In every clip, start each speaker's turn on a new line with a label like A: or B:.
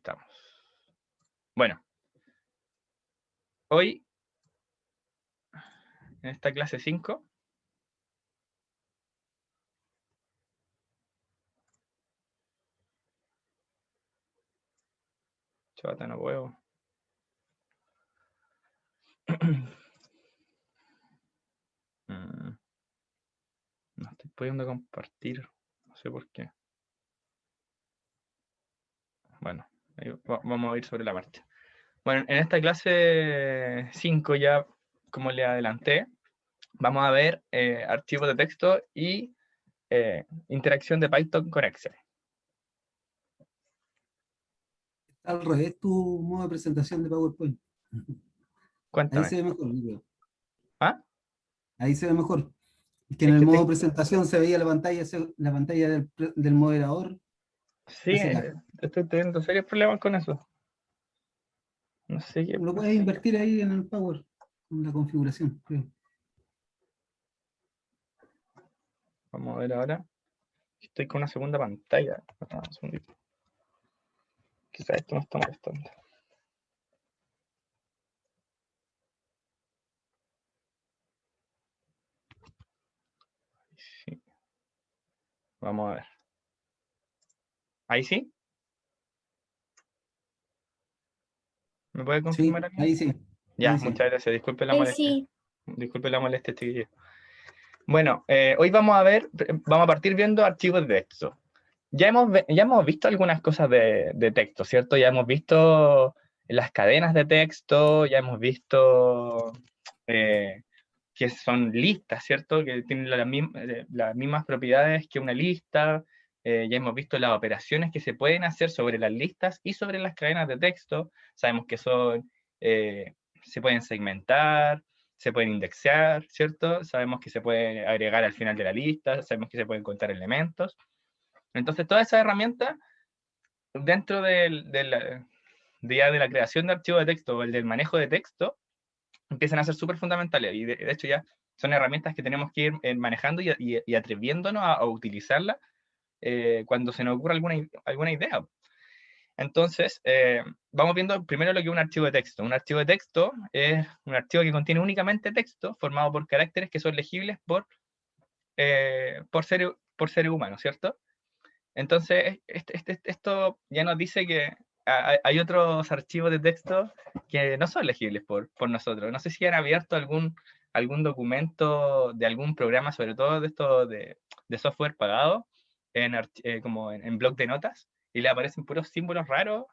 A: estamos. Bueno, hoy, en esta clase 5, chavata, no puedo. No estoy pudiendo compartir, no sé por qué. Bueno, vamos a ir sobre la marcha. Bueno, en esta clase 5 ya, como le adelanté, vamos a ver archivos de texto y interacción de Python con Excel.
B: Al revés tu modo de presentación de PowerPoint. Ahí
A: Cuéntame.
B: se ve mejor, yo creo.
A: ¿Ah?
B: Ahí se ve mejor. Que en
A: Es
B: el
A: que
B: modo presentación se veía la pantalla del moderador.
A: sí, estoy teniendo serios problemas con eso. No sé qué
B: Lo
A: pasa.
B: puedes invertir ahí en el Power, en la configuración, creo.
A: Vamos a ver ahora. Estoy con una segunda pantalla. Un segundito. Quizás esto me está molestando. Sí. Vamos a ver. ¿Ahí sí? ¿Me puede confirmar
B: Sí,
A: aquí?
B: ahí sí.
A: Ya,
B: Ahí sí.
A: muchas gracias. Disculpe la
C: Sí,
A: molestia.
C: sí.
A: Disculpe la molestia, chiquillos. Bueno, hoy vamos a partir viendo archivos de texto. Ya hemos visto algunas cosas de texto, ¿cierto? Ya hemos visto las cadenas de texto, ya hemos visto que son listas, ¿cierto? Que tienen las mismas propiedades que una lista. Ya hemos visto las operaciones que se pueden hacer sobre las listas y sobre las cadenas de texto. Sabemos que se pueden segmentar, se pueden indexar, ¿cierto? Sabemos que se puede agregar al final de la lista, sabemos que se pueden contar elementos. Entonces, todas esas herramientas, dentro de la creación de archivos de texto o el del manejo de texto, empiezan a ser súper fundamentales. Y de hecho ya son herramientas que tenemos que ir manejando y atreviéndonos a utilizarlas cuando se nos ocurra alguna idea. Entonces, vamos viendo primero lo que es un archivo de texto. Un archivo de texto es un archivo que contiene únicamente texto formado por caracteres que son legibles por seres humanos, ¿cierto? Entonces, esto ya nos dice que hay otros archivos de texto que no son legibles por nosotros. No sé si han abierto algún documento de algún programa, sobre todo de esto de software pagado, como en bloc de notas, y le aparecen puros símbolos raros.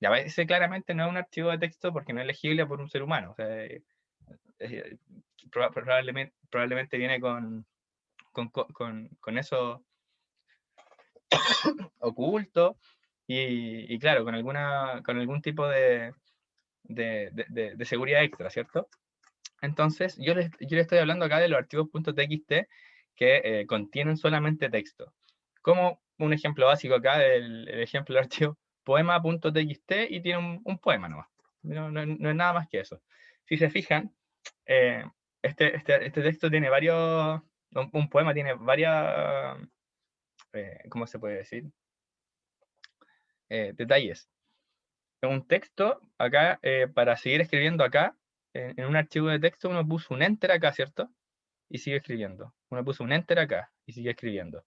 A: Ya ese claramente no es un archivo de texto porque no es legible por un ser humano. O sea, probablemente viene con eso oculto y claro, con algún tipo de seguridad extra, ¿cierto? Entonces, yo le estoy hablando acá de los archivos .txt que contienen solamente texto. Como un ejemplo básico acá, el ejemplo del archivo poema.txt y tiene un poema nomás. No es nada más que eso. Si se fijan, este texto tiene un poema tiene varias, ¿cómo se puede decir? Detalles. En un texto, acá, para seguir escribiendo acá, en un archivo de texto uno puso un enter acá, ¿cierto? Y sigue escribiendo. Uno puso un enter acá y sigue escribiendo.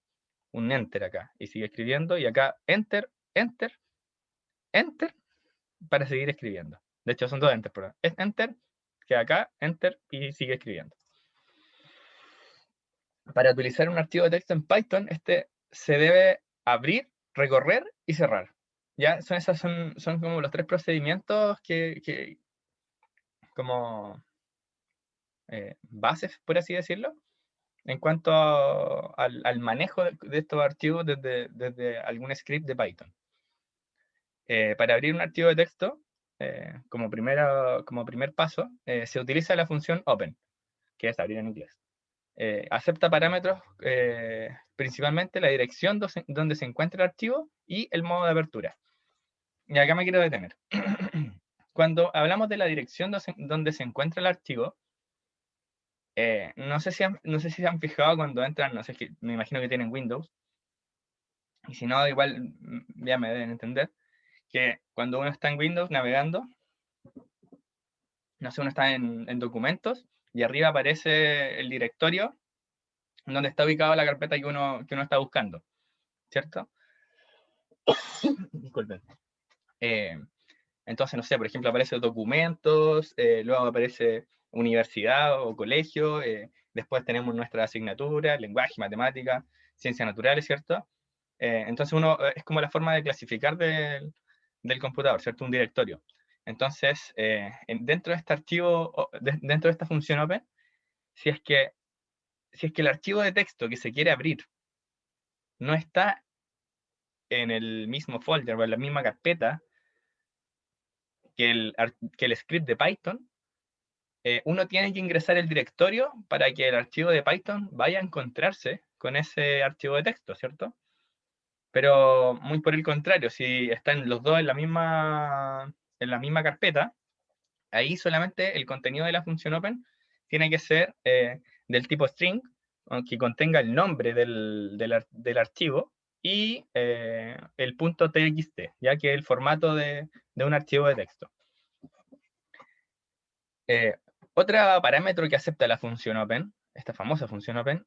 A: Un enter acá y sigue escribiendo. Y acá enter, enter, enter para seguir escribiendo. De hecho, son dos enter, pero es enter, que acá, enter y sigue escribiendo. Para utilizar un archivo de texto en Python, se debe abrir, recorrer y cerrar. ¿Ya? Son como los tres procedimientos que como bases, por así decirlo, en cuanto al manejo de estos archivos desde algún script de Python. Para abrir un archivo de texto, como primer paso, se utiliza la función open, que es abrir en inglés. Acepta parámetros, principalmente la dirección donde se encuentra el archivo y el modo de apertura. Y acá me quiero detener. Cuando hablamos de la dirección donde se encuentra el archivo, no sé si se han fijado cuando entran, no sé, me imagino que tienen Windows, y si no, igual ya me deben entender, que cuando uno está en Windows navegando, no sé, uno está en documentos y arriba aparece el directorio donde está ubicada la carpeta que uno está buscando, ¿cierto? Disculpen. Entonces, no sé, por ejemplo, aparece documentos, luego aparece universidad o colegio, después tenemos nuestra asignatura, lenguaje, matemática, ciencias naturales, ¿cierto? Entonces uno, es como la forma de clasificar del computador, ¿cierto? Un directorio. Entonces, dentro de este archivo, dentro de esta función open, si es que el archivo de texto que se quiere abrir no está en el mismo folder o en la misma carpeta que el script de Python, uno tiene que ingresar el directorio para que el archivo de Python vaya a encontrarse con ese archivo de texto, ¿cierto? Pero muy por el contrario, si están los dos en la misma carpeta, ahí solamente el contenido de la función open tiene que ser del tipo string, que contenga el nombre del archivo y el punto .txt, ya que es el formato de un archivo de texto. Otro parámetro que acepta la función open, esta famosa función open,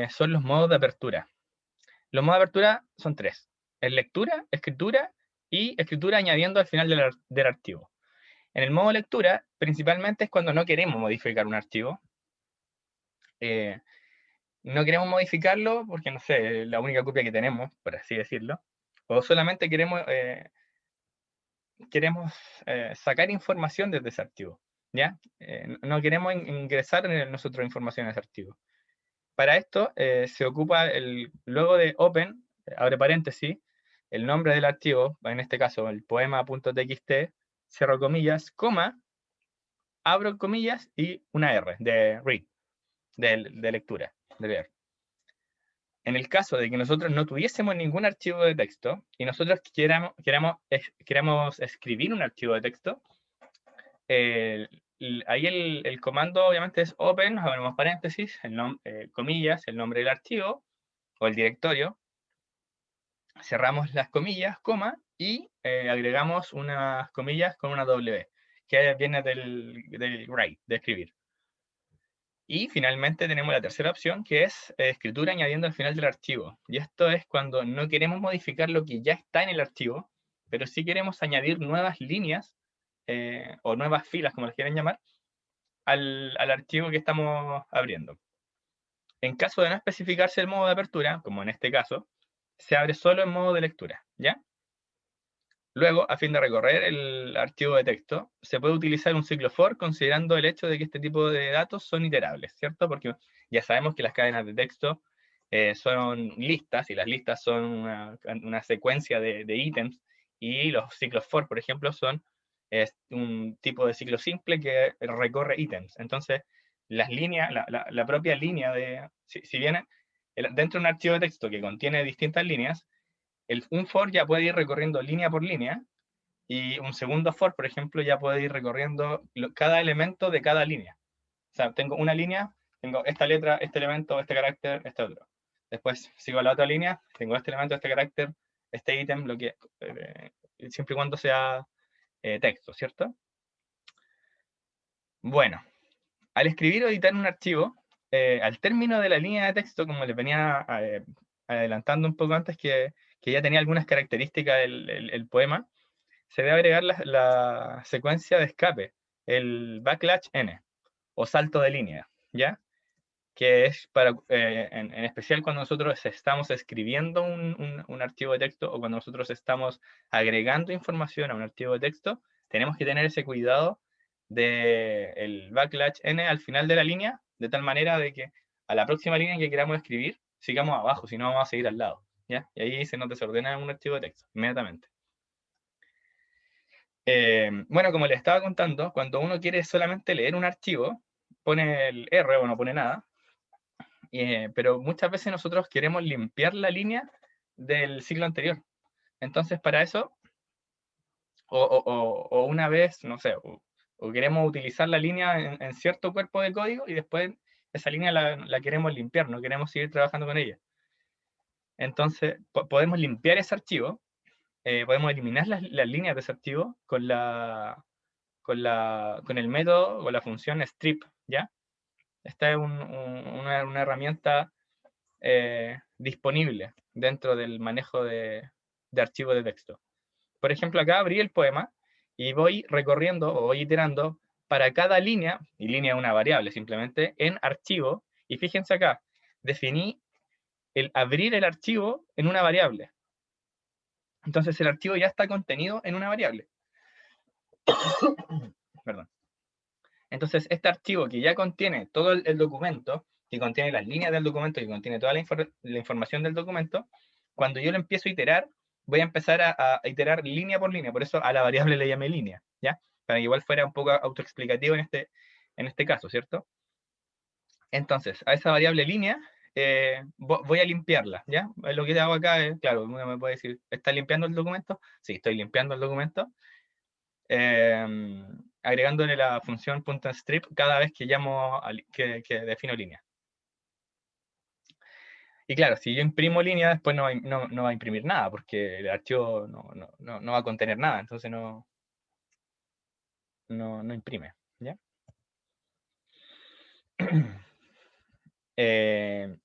A: son los modos de apertura. Los modos de apertura son tres: es lectura, escritura y escritura añadiendo al final del archivo. En el modo lectura, principalmente es cuando no queremos modificar un archivo. No queremos modificarlo porque, no sé, es la única copia que tenemos, por así decirlo. O solamente queremos sacar información desde ese archivo, ¿ya? No queremos ingresar nosotros información a ese archivo. Para esto se ocupa luego de open, abre paréntesis, el nombre del archivo, en este caso el poema.txt, cierro comillas, coma, abro comillas y una R de read, de lectura, de leer. En el caso de que nosotros no tuviésemos ningún archivo de texto y nosotros queramos escribir un archivo de texto, ahí el comando obviamente es open, abrimos paréntesis, comillas, el nombre del archivo o el directorio, cerramos las comillas, coma, y agregamos unas comillas con una W, que viene del write, de escribir. Y finalmente tenemos la tercera opción, que es escritura añadiendo al final del archivo. Y esto es cuando no queremos modificar lo que ya está en el archivo, pero sí queremos añadir nuevas líneas o nuevas filas, como las quieren llamar, al archivo que estamos abriendo. En caso de no especificarse el modo de apertura, como en este caso, se abre solo en modo de lectura, ¿ya? Luego, a fin de recorrer el archivo de texto, se puede utilizar un ciclo for considerando el hecho de que este tipo de datos son iterables, ¿cierto? Porque ya sabemos que las cadenas de texto son listas, y las listas son una secuencia de ítems, y los ciclos for, por ejemplo, son un tipo de ciclo simple que recorre ítems. Entonces, las líneas, la propia línea si viene dentro de un archivo de texto que contiene distintas líneas, un for ya puede ir recorriendo línea por línea, y un segundo for, por ejemplo, ya puede ir recorriendo cada elemento de cada línea. O sea, tengo una línea, tengo esta letra, este elemento, este carácter, este otro. Después sigo la otra línea, tengo este elemento, este carácter, este ítem, siempre y cuando sea texto, ¿cierto? Bueno, al escribir o editar un archivo, al término de la línea de texto, como les venía adelantando un poco antes, que ya tenía algunas características el poema, se debe agregar la secuencia de escape, el backlash n, o salto de línea, ¿ya? Que es en especial cuando nosotros estamos escribiendo un archivo de texto, o cuando nosotros estamos agregando información a un archivo de texto, tenemos que tener ese cuidado del backlash n al final de la línea, de tal manera de que a la próxima línea que queramos escribir, sigamos abajo, si no vamos a seguir al lado, ¿ya? Y ahí se nos desordena un archivo de texto, inmediatamente. Bueno, como les estaba contando, cuando uno quiere solamente leer un archivo, pone el R o no pone nada, pero muchas veces nosotros queremos limpiar la línea del ciclo anterior. Entonces, para eso, o una vez, no sé, o queremos utilizar la línea en cierto cuerpo de código y después esa línea la queremos limpiar, no queremos seguir trabajando con ella. Entonces, podemos limpiar ese archivo podemos eliminar las líneas de ese archivo con el método o la función strip, ¿ya? Esta es una herramienta disponible dentro del manejo de archivos de texto. Por ejemplo, acá abrí el poema y voy recorriendo o voy iterando para cada línea, y línea es una variable simplemente, en archivo, y fíjense acá, definí el abrir el archivo en una variable. Entonces el archivo ya está contenido en una variable. Perdón. Entonces este archivo que ya contiene todo el documento, que contiene las líneas del documento, que contiene toda la información del documento, cuando yo lo empiezo a iterar, voy a empezar a iterar línea por línea, por eso a la variable le llamé línea, ¿ya? Para que igual fuera un poco autoexplicativo en este caso, ¿cierto? Entonces, a esa variable línea voy a limpiarla, ¿ya? Lo que hago acá es, claro, uno me puede decir, ¿está limpiando el documento? Sí, estoy limpiando el documento. Agregándole la función .strip cada vez que que defino línea. Y claro, si yo imprimo línea, después no va a imprimir nada, porque el archivo no va a contener nada, entonces no imprime, ¿ya?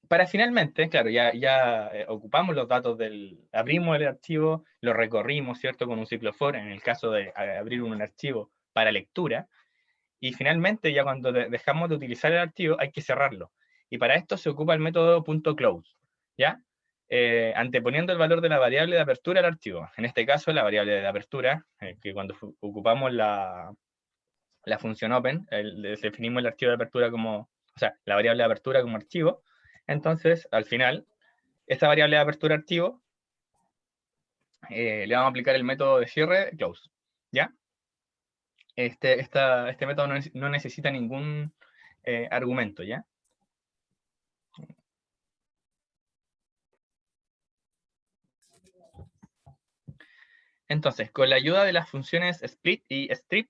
A: Para finalmente, claro, ya ocupamos los datos abrimos el archivo, lo recorrimos, ¿cierto? Con un ciclo for, en el caso de abrir un archivo para lectura, y finalmente, ya cuando dejamos de utilizar el archivo, hay que cerrarlo. Y para esto se ocupa el método .close, ¿ya? Anteponiendo el valor de la variable de apertura al archivo. En este caso, la variable de apertura, que cuando ocupamos la función open, definimos el archivo de apertura como, o sea, la variable de apertura como archivo. Entonces, al final, esa variable de apertura archivo, le vamos a aplicar el método de cierre close, ¿ya? Este método no necesita ningún argumento, ¿ya? Entonces, con la ayuda de las funciones split y strip,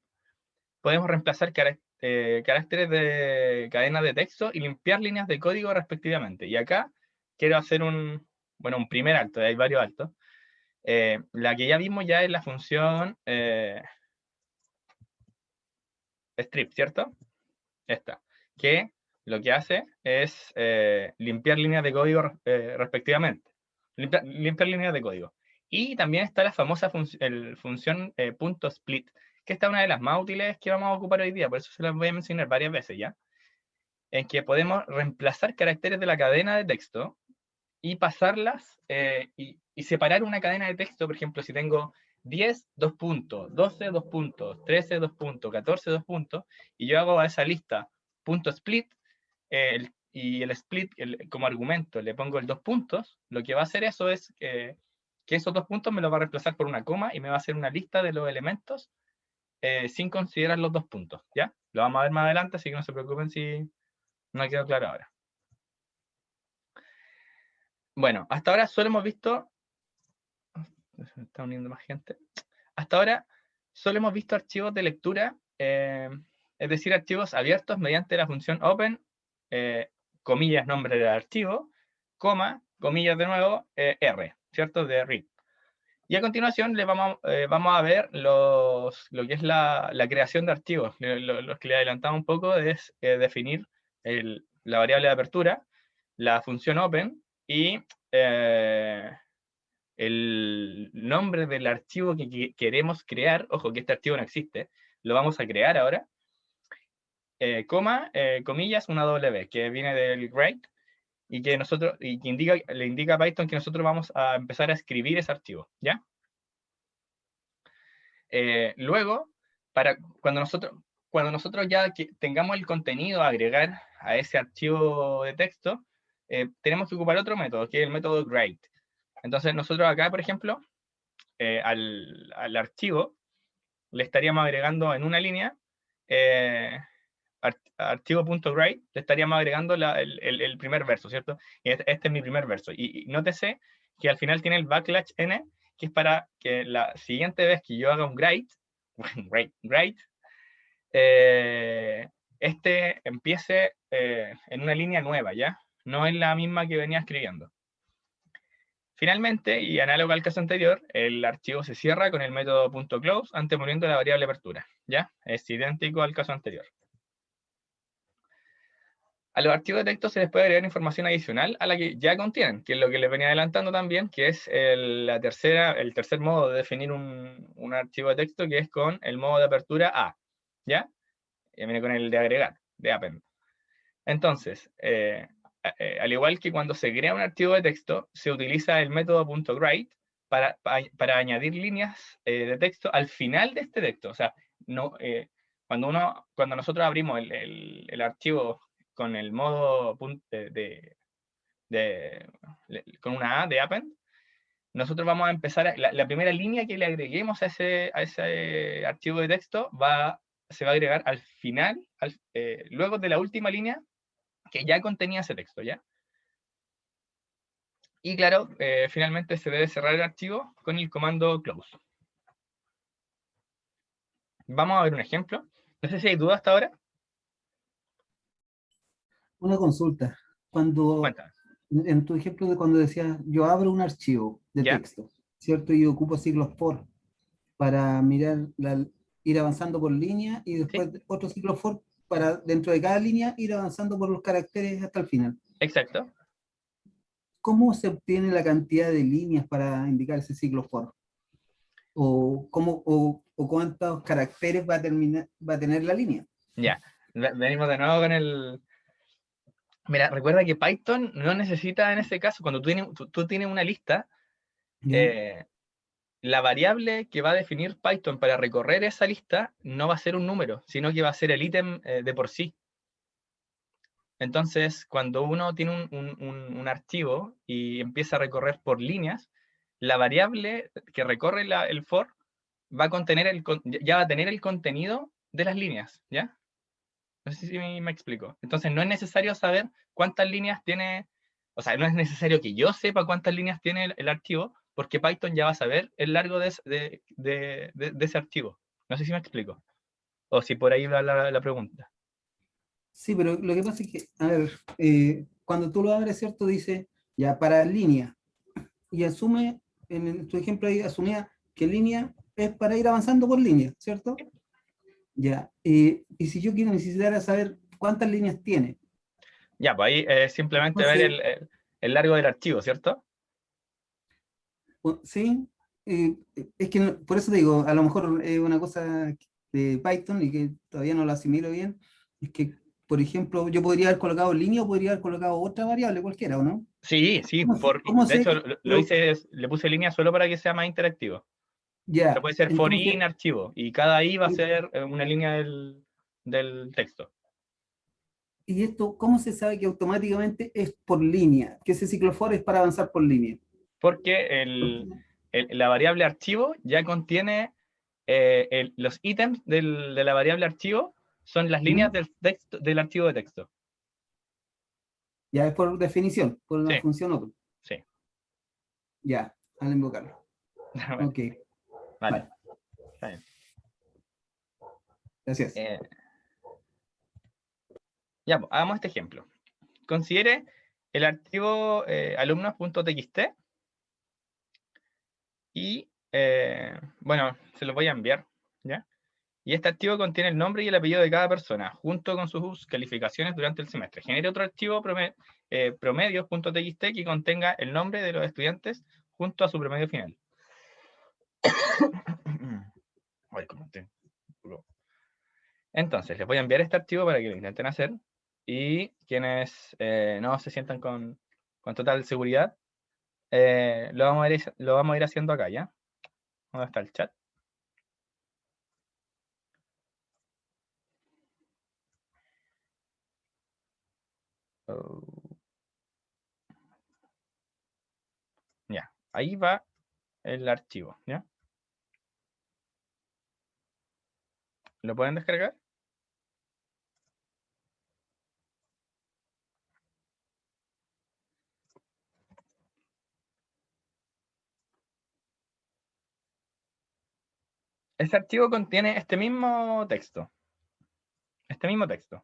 A: podemos reemplazar caracteres de cadena de texto y limpiar líneas de código respectivamente. Y acá quiero hacer un primer acto, hay varios actos. La que ya vimos ya es la función strip, ¿cierto? Esta, que lo que hace es limpiar líneas de código respectivamente. Limpiar líneas de código. Y también está la famosa función .split, que esta es una de las más útiles que vamos a ocupar hoy día, por eso se las voy a mencionar varias veces ya, en que podemos reemplazar caracteres de la cadena de texto y pasarlas y separar una cadena de texto, por ejemplo, si tengo 10, 2 puntos, 12, 2 puntos, 13, 2 puntos, 14, 2 puntos, y yo hago a esa lista .split, y el split como argumento le pongo el 2 puntos, lo que va a hacer eso es que esos 2 puntos me los va a reemplazar por una coma y me va a hacer una lista de los elementos sin considerar los 2 puntos, ¿ya? Lo vamos a ver más adelante, así que no se preocupen si no quedó claro ahora. Bueno, hasta ahora solo hemos visto... Se está uniendo más gente. Hasta ahora solo hemos visto archivos de lectura, es decir, archivos abiertos mediante la función open, comillas, nombre del archivo, coma, comillas de nuevo, R, ¿cierto? De read. Y a continuación vamos a ver lo que es la creación de archivos. Lo que le adelantamos un poco es definir la variable de apertura, la función open y el nombre del archivo que queremos crear. Ojo, que este archivo no existe, lo vamos a crear ahora. Coma, comillas, una W, que viene del write, y que le indica a Python que nosotros vamos a empezar a escribir ese archivo, ¿ya? Luego, cuando nosotros ya tengamos el contenido a agregar a ese archivo de texto, tenemos que ocupar otro método, que es el método write. Entonces nosotros acá, por ejemplo, al archivo le estaríamos agregando en una línea, archivo.write, le estaríamos agregando el primer verso, ¿cierto? Y este es mi primer verso. Y nótese que al final tiene el \n, que es para que la siguiente vez que yo haga un write, este empiece en una línea nueva, ¿ya? No es la misma que venía escribiendo. Finalmente, y análogo al caso anterior, el archivo se cierra con el método .close anteponiendo la variable apertura. ¿Ya? Es idéntico al caso anterior. A los archivos de texto se les puede agregar información adicional a la que ya contienen, que es lo que les venía adelantando también, que es el tercer modo de definir un archivo de texto, que es con el modo de apertura A. ¿Ya? Y viene con el de agregar, de append. Entonces, al igual que cuando se crea un archivo de texto, se utiliza el método .write para añadir líneas de texto al final de este texto. O sea, no, cuando nosotros abrimos el archivo con el modo con una A de append, nosotros vamos a empezar, la primera línea que le agreguemos a ese archivo de texto se va a agregar al final, luego de la última línea que ya contenía ese texto, ¿ya? Y claro, finalmente se debe cerrar el archivo con el comando close. Vamos a ver un ejemplo. No sé si hay dudas hasta ahora.
B: Una consulta. Cuando,
A: Cuéntame.
B: en tu ejemplo de cuando decías, yo abro un archivo de
A: ¿Ya?
B: texto, ¿cierto? Y ocupo siglos for para mirar, ir avanzando por línea y
A: Sí,
B: después otro ciclo for para dentro de cada línea ir avanzando por los caracteres hasta el final.
A: exacto.
B: ¿Cómo se obtiene la cantidad de líneas para indicar ese ciclo for? ¿O cuántos caracteres va a tener la línea?
A: Ya. Venimos de nuevo con el... Mira, recuerda que Python no necesita en ese caso, cuando tú tienes una lista,
B: ¿Ya?
A: eh, la variable que va a definir Python para recorrer esa lista no va a ser un número, sino que va a ser el ítem de por sí. Entonces, cuando uno tiene un archivo y empieza a recorrer por líneas, la variable que recorre el for va a contener ya va a tener el contenido de las líneas, ¿ya? No sé si me explico. Entonces, no es necesario saber cuántas líneas tiene, o sea, no es necesario que yo sepa cuántas líneas tiene el archivo, porque Python ya va a saber el largo de ese archivo. No sé si me explico. O si por ahí va la pregunta.
B: Sí, pero lo que pasa es que, a ver, cuando tú lo abres, ¿cierto? Dice, ya para línea, y asume, tu ejemplo ahí asumía que línea es para ir avanzando por línea, ¿cierto? Ya, y si yo quiero necesitar saber cuántas líneas tiene,
A: Ya, pues ahí simplemente ver
B: entonces,
A: el largo del archivo, ¿cierto?
B: sí, es que por eso te digo, a lo mejor es una cosa de Python y que todavía no lo asimilo bien, es que, por ejemplo, yo podría haber colocado línea o podría haber colocado otra variable cualquiera, ¿o no?
A: Sí, sí,
B: ¿Cómo
A: de
B: sé
A: hecho
B: que
A: lo hice, le puse línea solo para que sea más interactivo. Se
B: ya,
A: puede ser for
B: entonces,
A: in archivo, y cada i va a ser una línea del texto.
B: y esto, ¿cómo se sabe que automáticamente es por línea? Que ese ciclo for es para avanzar por línea.
A: Porque la variable archivo ya contiene los ítems de la variable archivo, son las líneas
B: ¿Mm?
A: del texto, del archivo de texto.
B: Ya es por definición, por una
A: Sí,
B: función open.
A: sí.
B: Ya, al invocarlo.
A: Vale,
B: Ok,
A: vale,
B: vale,
A: está bien.
B: gracias.
A: Eh, ya, pues, hagamos este ejemplo. Considere el archivo alumnos.txt y, bueno, se los voy a enviar, ¿ya? Y este archivo contiene el nombre y el apellido de cada persona, junto con sus calificaciones durante el semestre. Genere otro archivo promedios.txt que contenga el nombre de los estudiantes junto a su promedio final. Ay, entonces, les voy a enviar este archivo para que lo intenten hacer. Y quienes no se sientan con total seguridad, lo vamos a ir haciendo acá, ¿ya? ¿Dónde está el chat? Oh, ya, ahí va el archivo, ¿ya? ¿Lo pueden descargar? Este archivo contiene este mismo texto. Este mismo texto.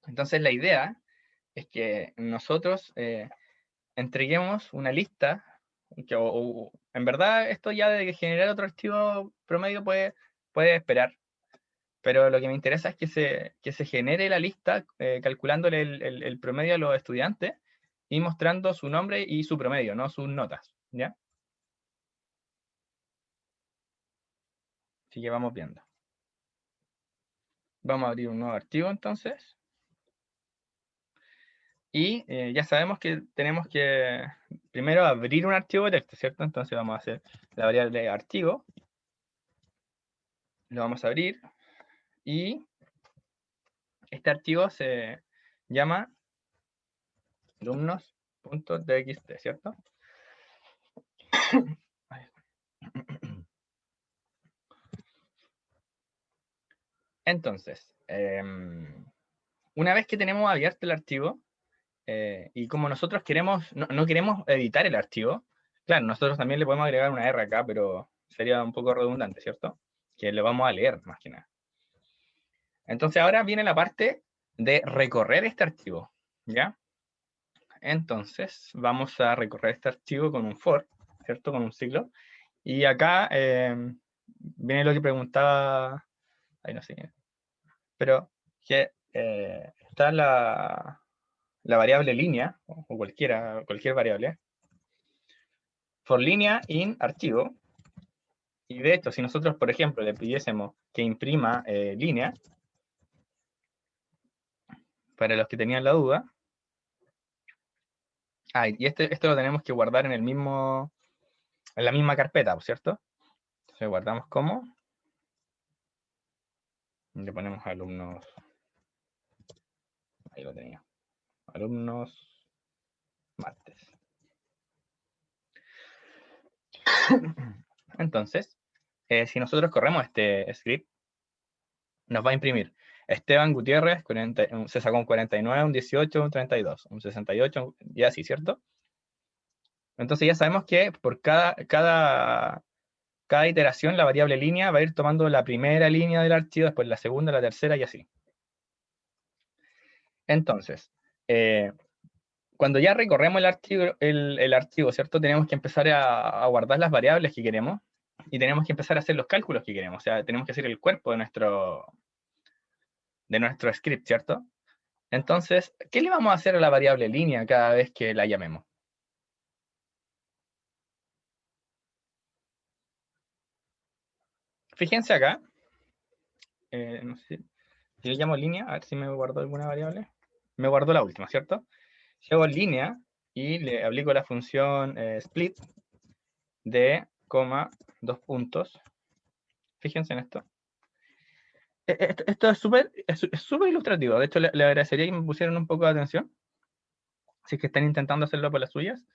A: Entonces la idea es que nosotros entreguemos una lista, en verdad esto ya de generar otro archivo promedio puede esperar, pero lo que me interesa es que se genere la lista calculándole el promedio a los estudiantes y mostrando su nombre y su promedio, no sus notas, ¿ya? Así que vamos viendo. Vamos a abrir un nuevo archivo entonces. Y ya sabemos que tenemos que primero abrir un archivo de texto, ¿cierto? Entonces vamos a hacer la variable archivo. Lo vamos a abrir. Y este archivo se llama alumnos.txt, ¿cierto? Entonces, una vez que tenemos abierto el archivo, y como nosotros no queremos editar el archivo, claro, nosotros también le podemos agregar una R acá, pero sería un poco redundante, ¿cierto? Que lo vamos a leer más que nada. Entonces ahora viene la parte de recorrer este archivo, ¿ya? Entonces vamos a recorrer este archivo con un for, ¿cierto? Con un ciclo. Y acá viene lo que preguntaba, ahí no sé, pero que está la variable línea, o cualquier variable, for línea in archivo. Y de hecho, si nosotros, por ejemplo, le pidiésemos que imprima línea, para los que tenían la duda, y esto lo tenemos que guardar en la misma carpeta, ¿cierto? Entonces guardamos como, le ponemos alumnos, ahí lo tenía, alumnos martes. Entonces, si nosotros corremos este script, nos va a imprimir Esteban Gutiérrez, se sacó un 49, un 18, un 32, un 68, y así, ¿cierto? Entonces ya sabemos que por cada iteración la variable línea va a ir tomando la primera línea del archivo, después la segunda, la tercera y así. Entonces, cuando ya recorremos el archivo, ¿cierto? Tenemos que empezar a guardar las variables que queremos y tenemos que empezar a hacer los cálculos que queremos. O sea, tenemos que hacer el cuerpo de nuestro script, ¿cierto? Entonces, ¿qué le vamos a hacer a la variable línea cada vez que la llamemos? Fíjense acá. No sé, si le llamo línea, a ver si me guardó alguna variable. Me guardó la última, ¿cierto? Si hago línea y le aplico la función split de, dos puntos. Fíjense en esto. Esto es súper ilustrativo. De hecho, le agradecería que me pusieran un poco de atención. Si es que están intentando hacerlo por las suyas.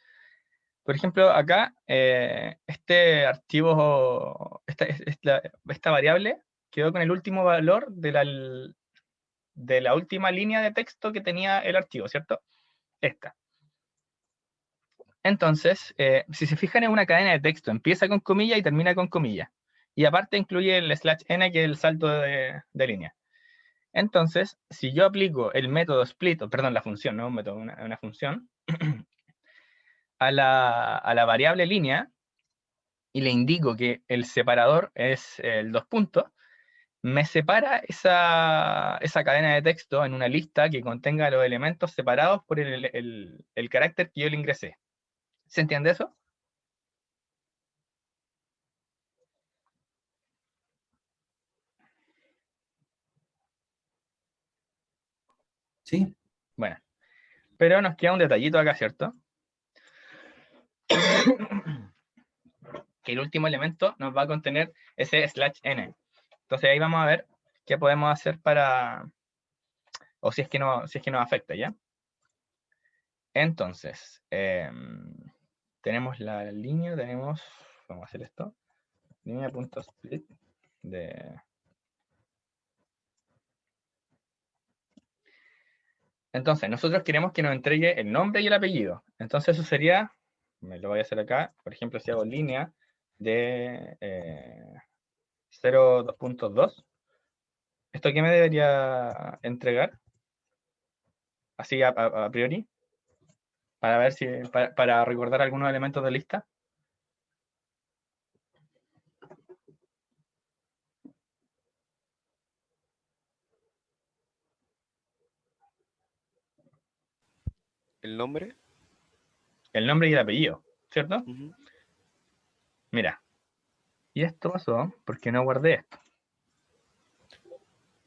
A: Por ejemplo, acá, este archivo, esta variable, quedó con el último valor de la última línea de texto que tenía el archivo, ¿cierto? Esta. Entonces, si se fijan en una cadena de texto, empieza con comilla y termina con comilla. Y aparte incluye el /n, que es el salto de línea. Entonces, si yo aplico el método split, perdón, la función, no un método, una función, a la variable línea, y le indico que el separador es el dos puntos, me separa esa cadena de texto en una lista que contenga los elementos separados por el carácter que yo le ingresé. ¿Se entiende eso?
B: Sí.
A: Bueno, pero nos queda un detallito acá, ¿cierto? Que el último elemento nos va a contener ese /n. Entonces ahí vamos a ver qué podemos hacer o si es que nos afecta, ¿ya? Entonces, tenemos la línea, vamos a hacer esto, línea.split de... Entonces, nosotros queremos que nos entregue el nombre y el apellido. Entonces eso sería, me lo voy a hacer acá, por ejemplo, si hago línea de 0.2, ¿esto qué me debería entregar? Así a priori. Para ver si, para recordar algunos elementos de lista.
C: ¿El nombre?
A: El nombre y el apellido, ¿cierto?
C: Ujú.
A: Mira, y esto pasó porque no guardé esto.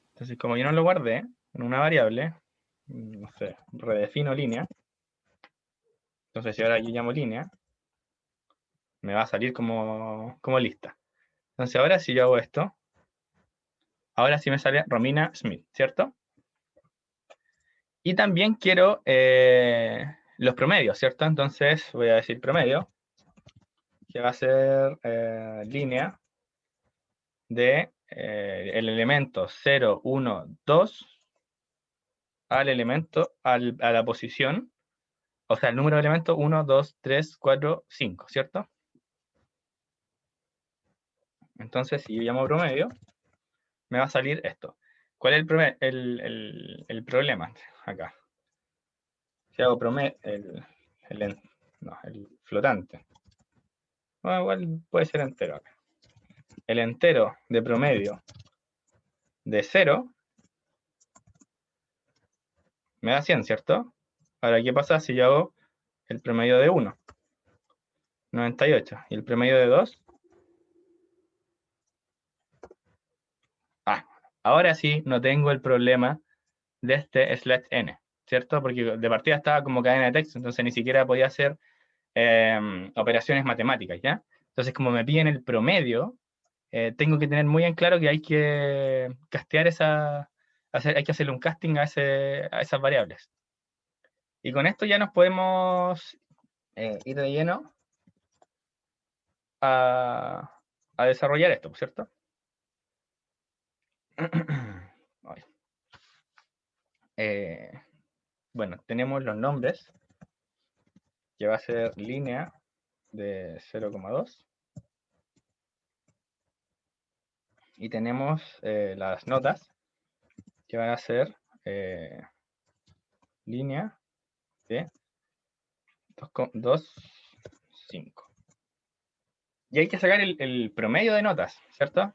A: Entonces, como yo no lo guardé en una variable, no sé, redefino línea. Entonces, si ahora yo llamo línea, me va a salir como lista. Entonces, ahora si yo hago esto, ahora sí me sale Romina Smith, ¿cierto? Y también quiero los promedios, ¿cierto? Entonces, voy a decir promedio, que va a ser línea de el elemento 0, 1, 2 al elemento, a la posición, o sea, el número de elementos 1, 2, 3, 4, 5, ¿cierto? Entonces, si yo llamo promedio, me va a salir esto. ¿Cuál es el problema acá? Si hago promedio, el flotante. Bueno, igual puede ser entero acá. El entero de promedio de 0 me da 100, ¿cierto? Ahora, ¿qué pasa si yo hago el promedio de 1? 98. ¿Y el promedio de 2? Ah, ahora sí no tengo el problema de este slash n, ¿cierto? Porque de partida estaba como cadena de texto, entonces ni siquiera podía hacer operaciones matemáticas, ¿ya? Entonces, como me piden el promedio, tengo que tener muy en claro que hay que castear hay que hacerle un casting a esas variables. Y con esto ya nos podemos ir de lleno a desarrollar esto, ¿cierto? Bueno, tenemos los nombres, que va a ser línea de 0,2. Y tenemos las notas, que van a ser línea de 2, 5. Y hay que sacar el promedio de notas, ¿cierto?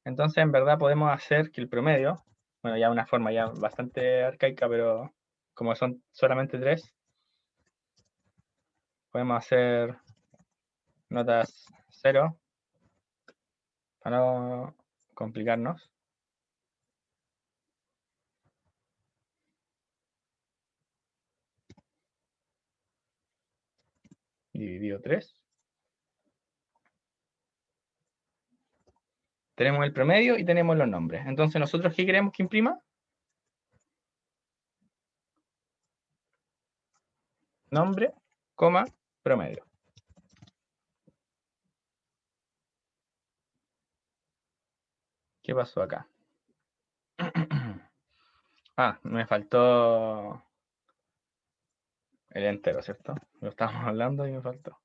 A: Entonces, en verdad, podemos hacer que el promedio, bueno, ya una forma ya bastante arcaica, pero como son solamente 3, podemos hacer notas 0 para no complicarnos. Dividido 3. Tenemos el promedio y tenemos los nombres. Entonces, ¿nosotros qué queremos que imprima? Nombre, coma, promedio. ¿Qué pasó acá? Ah, me faltó el entero, ¿cierto? Lo estábamos hablando y me faltó.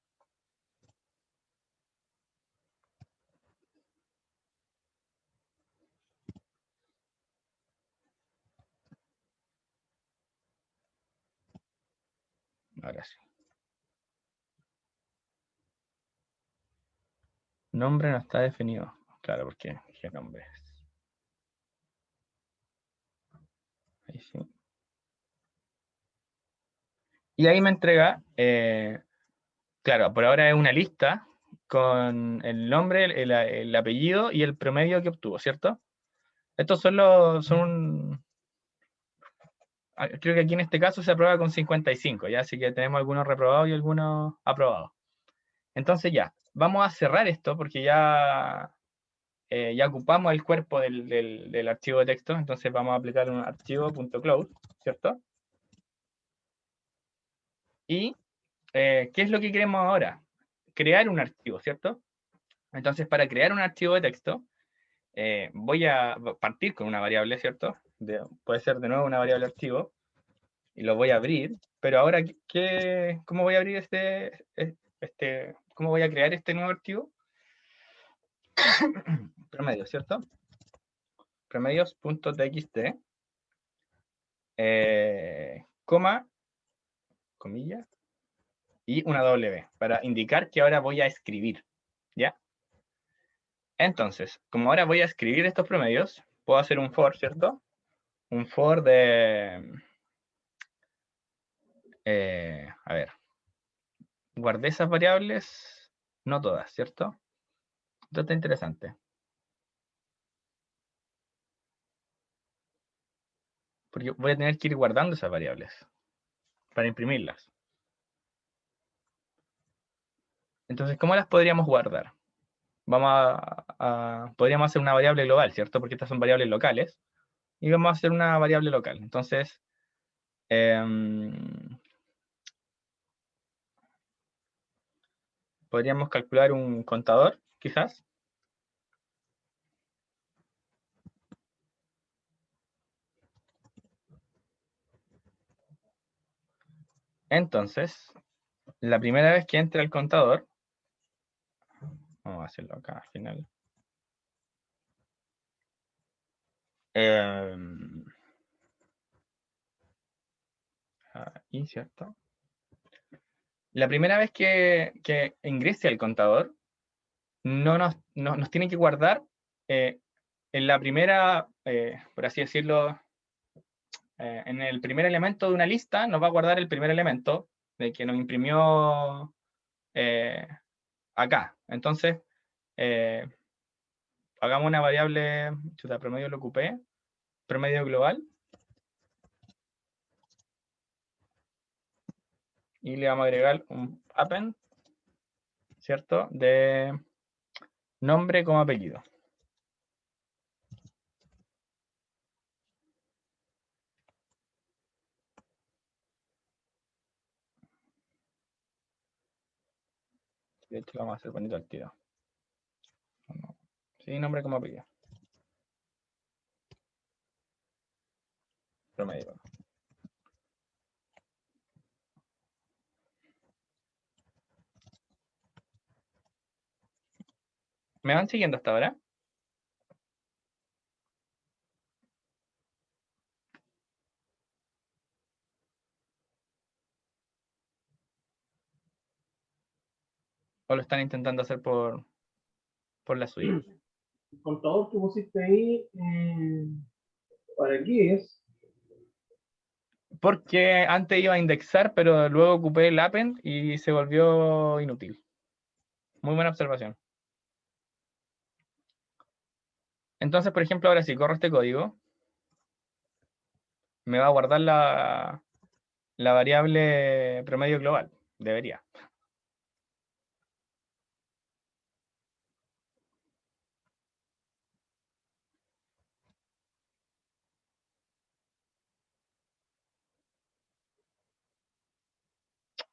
A: Ahora sí. Nombre no está definido. Claro, porque dije nombre. Ahí sí. Y ahí me entrega, claro, por ahora es una lista con el nombre, el apellido y el promedio que obtuvo, ¿cierto? Estos creo que aquí en este caso se aprueba con 55, ¿ya? Así que tenemos algunos reprobados y algunos aprobados. Entonces ya, vamos a cerrar esto porque ya ocupamos el cuerpo del archivo de texto, entonces vamos a aplicar un archivo.close, ¿cierto? Y, ¿qué es lo que queremos ahora? Crear un archivo, ¿cierto? Entonces, para crear un archivo de texto, voy a partir con una variable, ¿cierto? Puede ser de nuevo una variable archivo, y lo voy a abrir, pero ahora, ¿cómo voy a abrir cómo voy a crear este nuevo archivo? Promedio, ¿cierto? Promedios.txt, coma, comillas, y una W, para indicar que ahora voy a escribir, ¿ya? Entonces, como ahora voy a escribir estos promedios, puedo hacer un for, ¿cierto? Un for de... a ver, guardé esas variables, no todas, ¿cierto? Esto está interesante. Porque voy a tener que ir guardando esas variables para imprimirlas. Entonces, ¿cómo las podríamos guardar? Podríamos hacer una variable global, ¿cierto? Porque estas son variables locales. Y vamos a hacer una variable local. Entonces, podríamos calcular un contador, quizás. Entonces, la primera vez que entre el contador, vamos a hacerlo acá al final. Ahí, ¿cierto? La primera vez que ingrese al contador, nos tiene que guardar en la primera, por así decirlo, en el primer elemento de una lista, nos va a guardar el primer elemento de que nos imprimió acá. Entonces, hagamos una variable, promedio lo ocupé, promedio global, y le vamos a agregar un append, ¿cierto? De nombre como apellido. De hecho, lo vamos a hacer bonito al tiro. Sí, nombre como apellido. Promedio. ¿Me van siguiendo hasta ahora? ¿O lo están intentando hacer por la suya?
D: El contador que pusiste ahí, ¿para qué es?
A: Porque antes iba a indexar, pero luego ocupé el append y se volvió inútil. Muy buena observación. Entonces, por ejemplo, ahora si corro este código, me va a guardar la variable promedio global. Debería.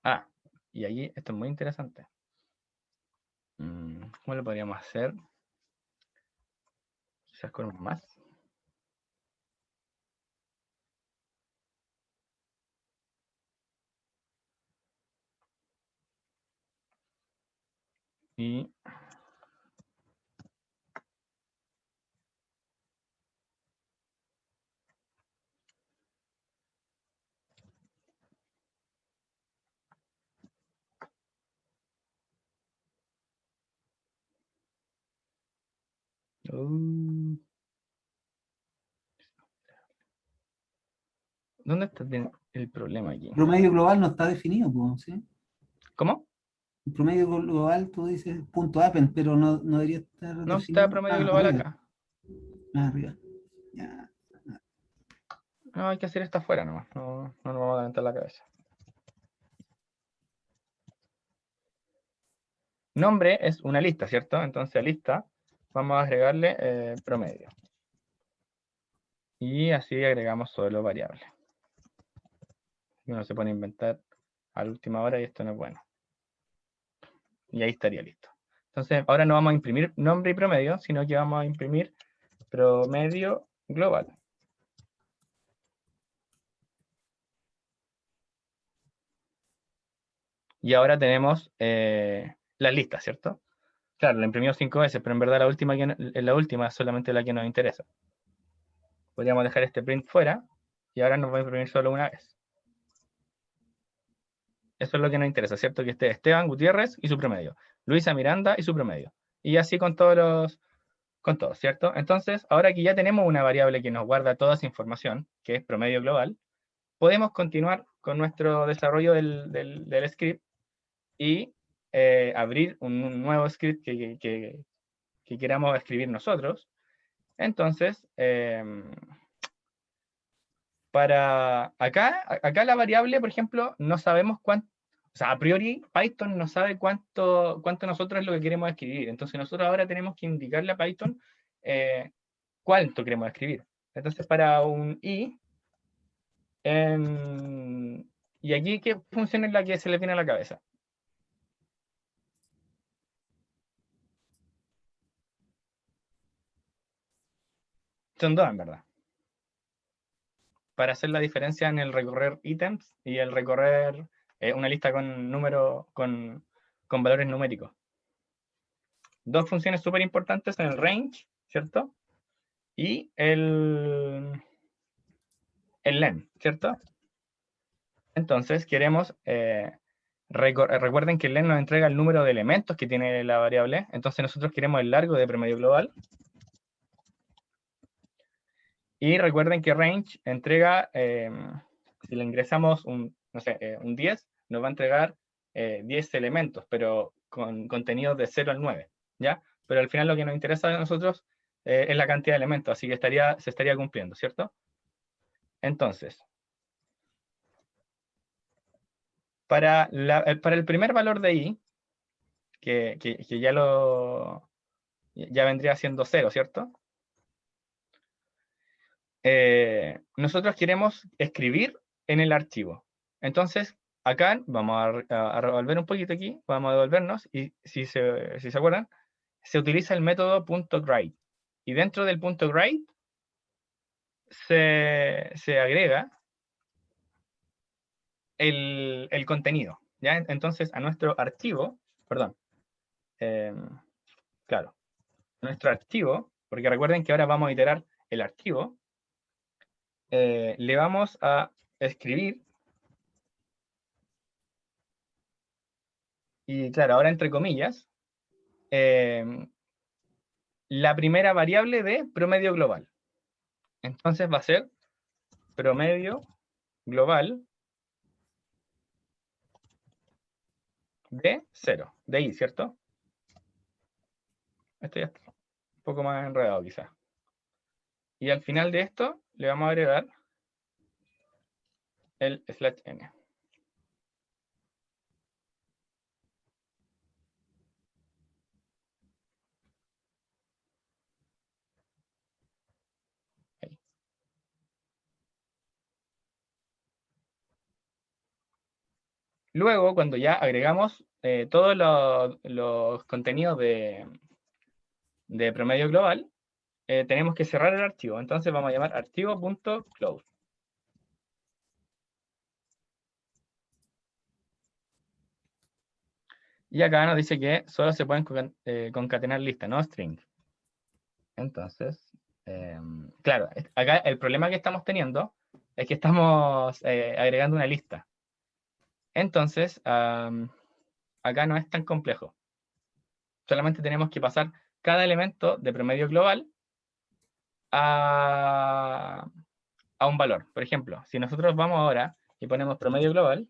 A: Ah, y allí esto es muy interesante. ¿Cómo lo podríamos hacer? Quizás con un más. Y ¿dónde está el problema aquí?
B: El promedio global no está definido, pues, ¿sí?
A: ¿Cómo?
B: El promedio global, tú dices punto append, pero no debería estar
A: No,
B: definido.
A: está promedio global
B: arriba.
A: acá.
B: Más arriba. Ya.
A: No, hay que hacer esto afuera nomás. No nos vamos a adelantar la cabeza. Nombre es una lista, ¿cierto? Entonces a lista vamos a agregarle promedio. Y así agregamos solo variables. Y uno se pone a inventar a la última hora y esto no es bueno. Y ahí estaría listo. Entonces ahora no vamos a imprimir nombre y promedio, sino que vamos a imprimir promedio global. Y ahora tenemos las listas, ¿cierto? Claro, la imprimió 5 veces, pero en verdad la última es solamente la que nos interesa. Podríamos dejar este print fuera y ahora nos va a imprimir solo una vez. Eso es lo que nos interesa, ¿cierto? Que esté Esteban Gutiérrez y su promedio, Luisa Miranda y su promedio. Y así con todos, ¿cierto? Entonces, ahora que ya tenemos una variable que nos guarda toda esa información, que es promedio global, podemos continuar con nuestro desarrollo del script y abrir un nuevo script que queramos escribir nosotros. Entonces, para acá la variable, por ejemplo, no sabemos cuánto, o sea, a priori Python no sabe cuánto nosotros es lo que queremos escribir. Entonces nosotros ahora tenemos que indicarle a Python cuánto queremos escribir. Entonces para un i, y aquí, ¿qué función es la que se le viene a la cabeza? Son dos, en verdad. Para hacer la diferencia en el recorrer ítems y el recorrer una lista con números, con valores numéricos. Dos funciones súper importantes en el range, ¿cierto? Y el len, ¿cierto? Entonces queremos, recuerden que el len nos entrega el número de elementos que tiene la variable, entonces nosotros queremos el largo de promedio global. Y recuerden que range entrega, si le ingresamos no sé, un 10, nos va a entregar 10 elementos, pero con contenidos de 0 al 9, ¿ya? Pero al final lo que nos interesa a nosotros es la cantidad de elementos, así que se estaría cumpliendo, ¿cierto? Entonces, para el primer valor de i, que ya vendría siendo 0, ¿cierto? Nosotros queremos escribir en el archivo. Entonces, acá vamos a revolver un poquito aquí, vamos a devolvernos, y si se acuerdan, se utiliza el método .write. Y dentro del .write se agrega el contenido, ¿ya? Entonces, a nuestro archivo, perdón, claro, nuestro archivo, porque recuerden que ahora vamos a iterar el archivo, le vamos a escribir. Y claro, ahora entre comillas, la primera variable de promedio global. Entonces va a ser promedio global de 0, de i, ¿cierto? Esto ya está un poco más enredado quizás. Y al final de esto le vamos a agregar el /n. Ahí. Luego, cuando ya agregamos todos los contenidos de promedio global, tenemos que cerrar el archivo. Entonces vamos a llamar archivo.close. Y acá nos dice que solo se pueden concatenar listas, no string. Entonces, claro, acá el problema que estamos teniendo es que estamos agregando una lista. Entonces, acá no es tan complejo. Solamente tenemos que pasar cada elemento de promedio global a un valor. Por ejemplo, si nosotros vamos ahora y ponemos promedio global,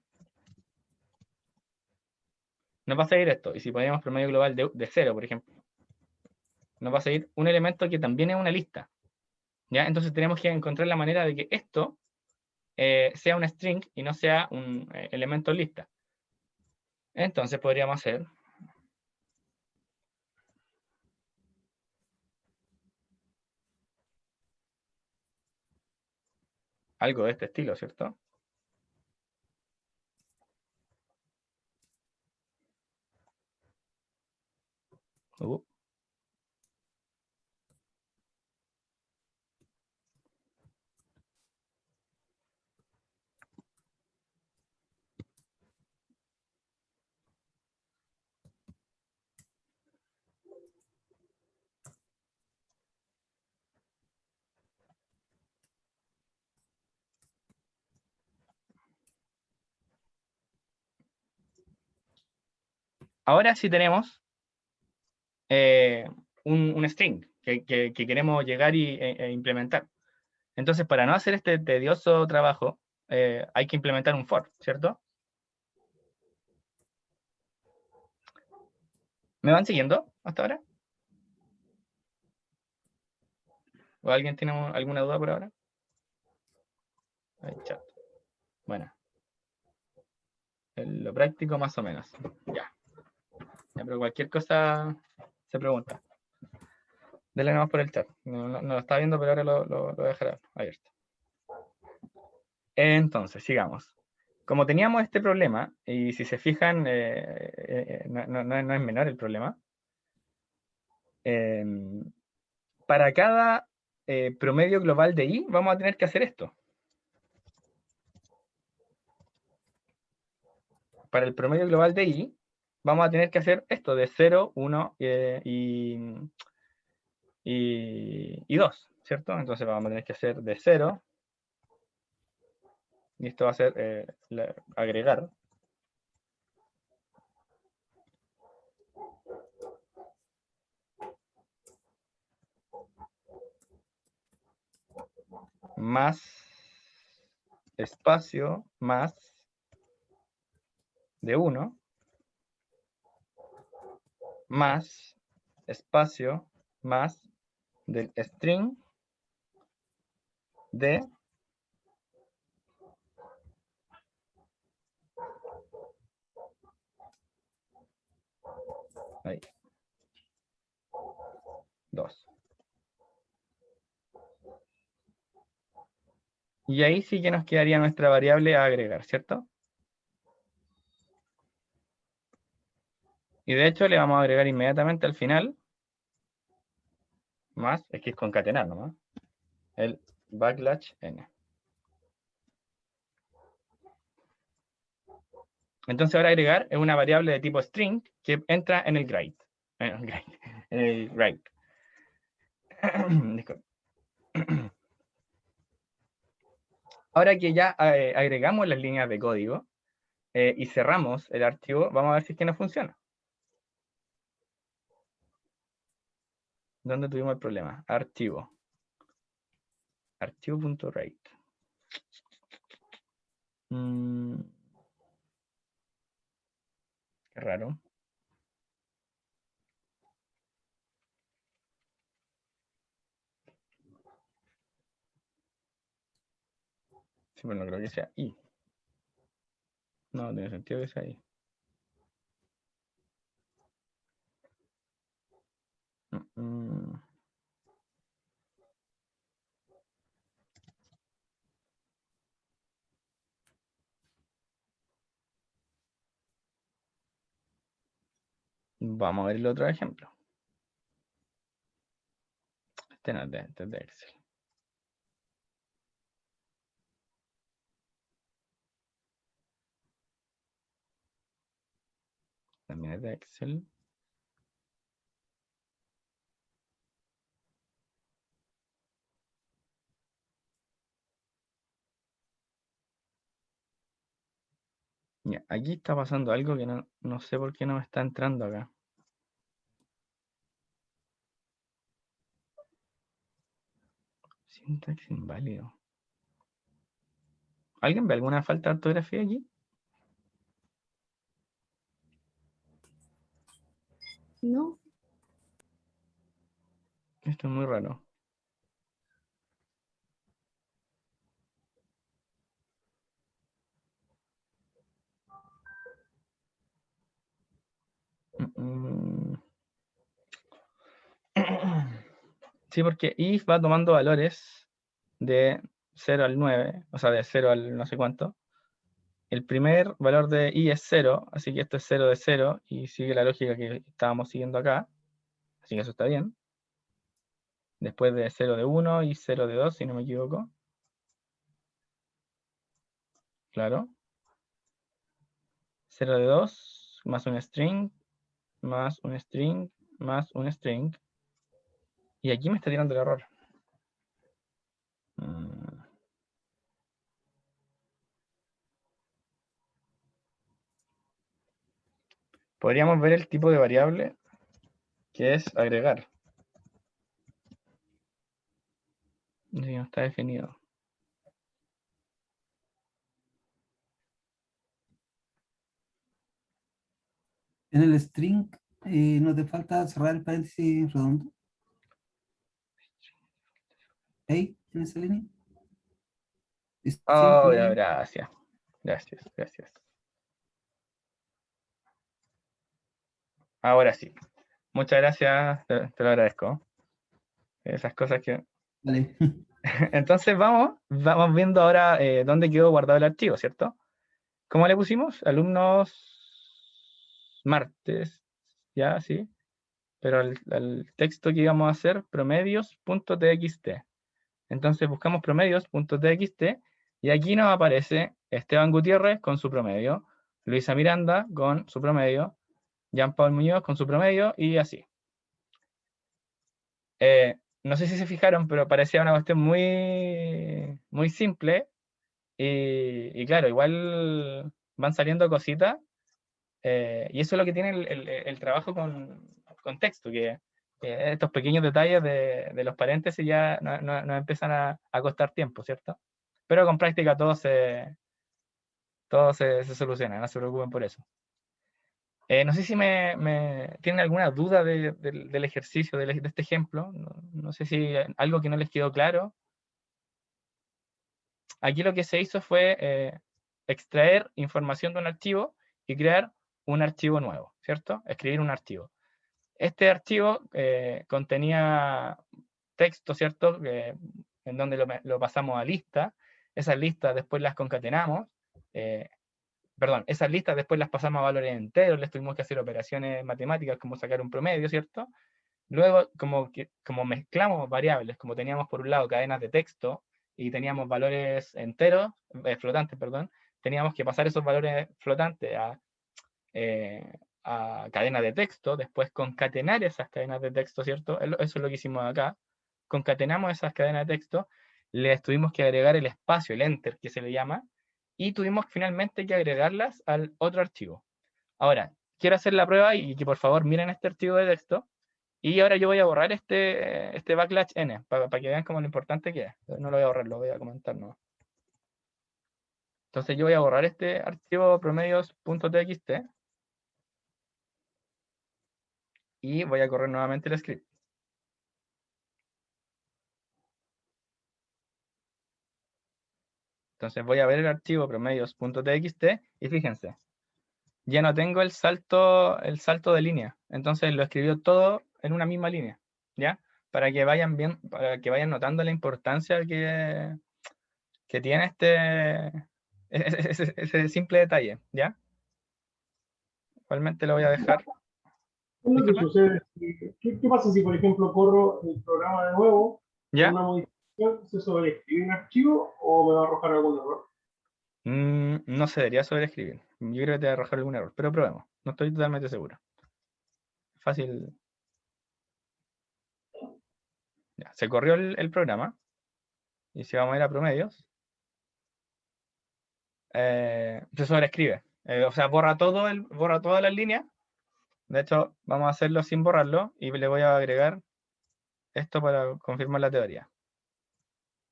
A: nos va a salir esto. Y si ponemos promedio global de 0, por ejemplo, nos va a salir un elemento que también es una lista. ¿Ya? Entonces tenemos que encontrar la manera de que esto sea una string y no sea un elemento lista. Entonces podríamos hacer algo de este estilo, ¿cierto? Uh. ahora sí tenemos un string que queremos llegar e implementar. Entonces, para no hacer este tedioso trabajo, hay que implementar un for, ¿cierto? ¿Me van siguiendo hasta ahora? ¿O alguien tiene alguna duda por ahora? Ahí, chat. Bueno. En lo práctico más o menos. Ya. Ya, pero cualquier cosa se pregunta. Dele nomás por el chat. No lo está viendo, pero ahora lo dejará abierto. Entonces, sigamos. Como teníamos este problema, y si se fijan, no es menor el problema, para cada promedio global de I, vamos a tener que hacer esto. Para el promedio global de I, vamos a tener que hacer esto de 0, 1 y 2, ¿cierto? Entonces vamos a tener que hacer de 0, y esto va a ser agregar. Más espacio más de 1 más espacio más del string de ahí, 2. Y ahí sí que nos quedaría nuestra variable a agregar, ¿cierto? Y de hecho le vamos a agregar inmediatamente al final, más, es que es concatenar nomás, el \n. Entonces ahora agregar es una variable de tipo string que entra en el grade. En el grade. Ahora que ya agregamos las líneas de código y cerramos el archivo, vamos a ver si es que no funciona. ¿Dónde tuvimos el problema? Archivo. Archivo.write. Qué raro. Sí, pero no creo que sea I. No, tiene sentido que sea I. Vamos a ver el otro ejemplo. Este no es este es de Excel. También es de Excel. Ya, aquí está pasando algo que no sé por qué no me está entrando acá. Sintaxis inválido. ¿Alguien ve alguna falta de ortografía aquí?
E: No,
A: Esto es muy raro. Sí, porque if va tomando valores de 0 al 9, o sea, de 0 al no sé cuánto. El primer valor de i es 0, así que esto es 0 de 0, y sigue la lógica que estábamos siguiendo acá. Así que eso está bien. Después de 0 de 1 y 0 de 2, si no me equivoco. Claro. 0 de 2, más un string, más un string, más un string. Y aquí me está tirando el error. podríamos ver el tipo de variable que es agregar. Sí, no está definido.
B: En el string, ¿no te falta cerrar el paréntesis redondo? Ahí, en esa línea.
A: Oh,
B: Simple.
A: ya, gracias. Gracias. Ahora sí. Muchas gracias, te lo agradezco. Esas cosas que...
B: Vale.
A: Entonces vamos viendo ahora dónde quedó guardado el archivo, ¿cierto? ¿Cómo le pusimos? Alumnos martes, ya, sí. Pero al texto que íbamos a hacer, promedios.txt. Entonces buscamos promedios.txt y aquí nos aparece Esteban Gutiérrez con su promedio, Luisa Miranda con su promedio, Jean Paul Muñoz con su promedio y así. No sé si se fijaron, pero parecía una cuestión muy, muy simple. Y claro, igual van saliendo cositas. Y eso es lo que tiene el trabajo con texto, que estos pequeños detalles de los paréntesis ya nos empiezan a costar tiempo, ¿cierto? Pero con práctica todo se soluciona, no se preocupen por eso. No sé si tienen alguna duda del ejercicio, de este ejemplo. No sé si algo que no les quedó claro. Aquí lo que se hizo fue extraer información de un archivo y crear un archivo nuevo, ¿cierto? Escribir un archivo. Este archivo contenía texto, ¿cierto? En donde lo pasamos a lista. Esas listas después las concatenamos. Esas listas después las pasamos a valores enteros. Les tuvimos que hacer operaciones matemáticas como sacar un promedio, ¿cierto? Luego, como mezclamos variables, como teníamos por un lado cadenas de texto y teníamos valores enteros, flotantes, perdón, teníamos que pasar esos valores flotantes a cadenas de texto, después concatenar esas cadenas de texto, ¿cierto? Eso es lo que hicimos acá. Concatenamos esas cadenas de texto, les tuvimos que agregar el espacio, el enter, que se le llama, y tuvimos finalmente que agregarlas al otro archivo. Ahora, quiero hacer la prueba y que por favor miren este archivo de texto. Y ahora yo voy a borrar este backlash n, para que vean como lo importante que es. No lo voy a borrar, lo voy a comentar nomás. Entonces yo voy a borrar este archivo promedios.txt y voy a correr nuevamente el script. Entonces voy a ver el archivo promedios.txt y fíjense, ya no tengo el salto de línea. Entonces lo escribió todo en una misma línea, ¿ya? Para que vayan notando la importancia que tiene ese simple detalle, ¿ya? Igualmente lo voy a dejar.
D: Es lo que
A: Disculpa.
D: sucede. ¿Qué pasa si, por ejemplo, corro el programa de nuevo con
A: ¿Ya?
D: una modificación? ¿Se sobreescribe un archivo o me va a arrojar algún error?
A: No se debería sobreescribir. Yo creo que te va a arrojar algún error, pero probemos. No estoy totalmente seguro. Fácil. Ya, se corrió el programa. Y si vamos a ir a promedios, se sobreescribe. O sea, borra todas las líneas. De hecho, vamos a hacerlo sin borrarlo y le voy a agregar esto para confirmar la teoría.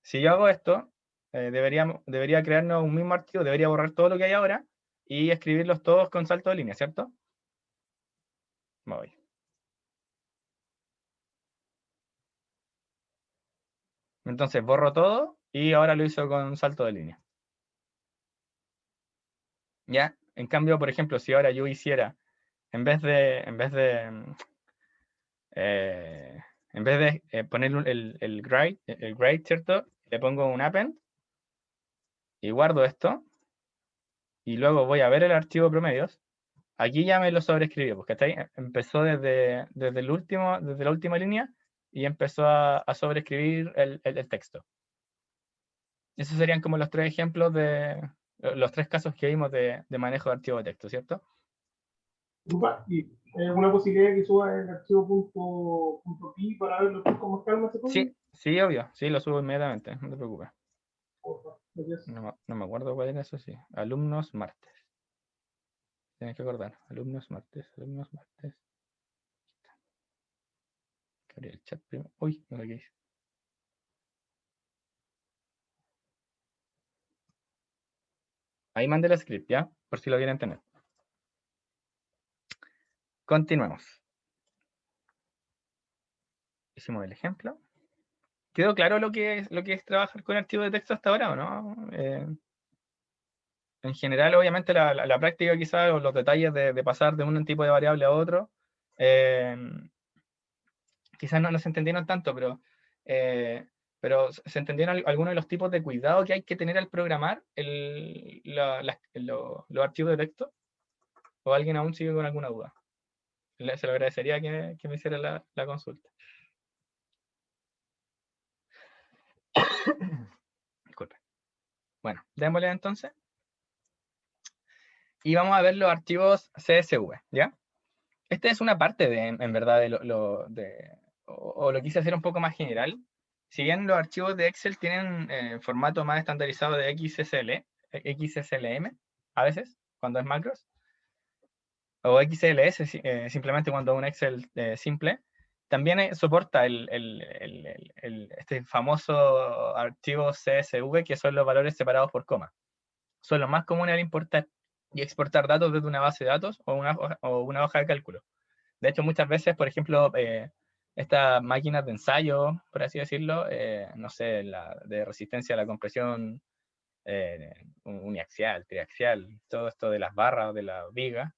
A: Si yo hago esto, debería crearnos un mismo archivo, debería borrar todo lo que hay ahora y escribirlos todos con salto de línea, ¿cierto? Voy. Entonces borro todo y ahora lo hizo con salto de línea. ¿Ya? En cambio, por ejemplo, si ahora yo hiciera, en vez de poner el grade, ¿cierto? Le pongo un append y guardo esto y luego voy a ver el archivo promedios. Aquí ya me lo sobreescribió, porque está ahí, empezó desde la última línea y empezó a sobreescribir el texto. Esos serían como los tres ejemplos los tres casos que vimos de manejo de archivo de texto, ¿cierto?
D: ¿Y hay alguna posibilidad de que suba el archivo .pi para verlo con más calma? ¿Se puede?
A: Sí, obvio, sí, lo subo inmediatamente, no te preocupes.
D: Porfa, gracias.
A: No me acuerdo cuál era eso, sí. Alumnos martes. Tienes que acordar. Alumnos martes, alumnos martes. Abrí el chat primero. Uy, no sé qué hice. Ahí mandé el script, ¿ya? Por si lo quieren tener. Continuemos. Hicimos el ejemplo. ¿Quedó claro lo que es trabajar con archivos de texto hasta ahora o no? En general, obviamente, la práctica quizás, o los detalles de pasar de un tipo de variable a otro, quizás no se entendieron tanto, pero se entendieron algunos de los tipos de cuidado que hay que tener al programar los archivos de texto, o alguien aún sigue con alguna duda. Se lo agradecería que me hiciera la consulta. Disculpe. Bueno, démosle entonces. Y vamos a ver los archivos CSV, ¿ya? Esta es una parte en verdad de o lo quise hacer un poco más general. Si bien los archivos de Excel tienen formato más estandarizado de XSLM, a veces, cuando es macros, o XLS, simplemente cuando es un Excel simple, también soporta este famoso archivo CSV, que son los valores separados por coma. Son los más comunes al importar y exportar datos desde una base de datos o una hoja de cálculo. De hecho, muchas veces, por ejemplo, estas máquinas de ensayo, por así decirlo, no sé, de resistencia a la compresión uniaxial, triaxial, todo esto de las barras, de las vigas,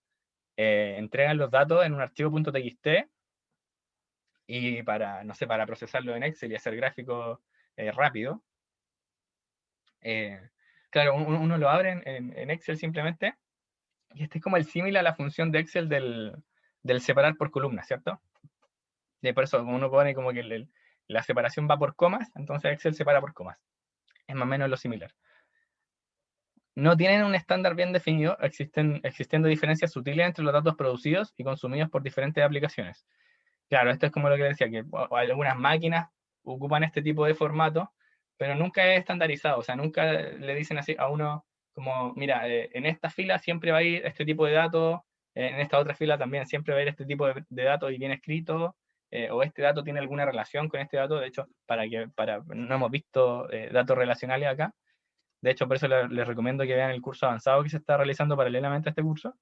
A: entregan los datos en un archivo .txt y no sé, para procesarlo en Excel y hacer gráficos rápido. Claro, uno lo abre en Excel simplemente, y este es como el símil a la función de Excel del separar por columnas, ¿cierto? Y por eso uno pone como que la separación va por comas, entonces Excel separa por comas. Es más o menos lo similar. No tienen un estándar bien definido, existiendo diferencias sutiles entre los datos producidos y consumidos por diferentes aplicaciones. Claro, esto es como lo que decía, que algunas máquinas ocupan este tipo de formato, pero nunca es estandarizado, o sea, nunca le dicen así a uno como, mira, en esta fila siempre va a ir este tipo de datos, en esta otra fila también siempre va a ir este tipo de datos y bien escrito, o este dato tiene alguna relación con este dato. De hecho, no hemos visto datos relacionales acá. De hecho, por eso les recomiendo que vean el curso avanzado que se está realizando paralelamente a este curso.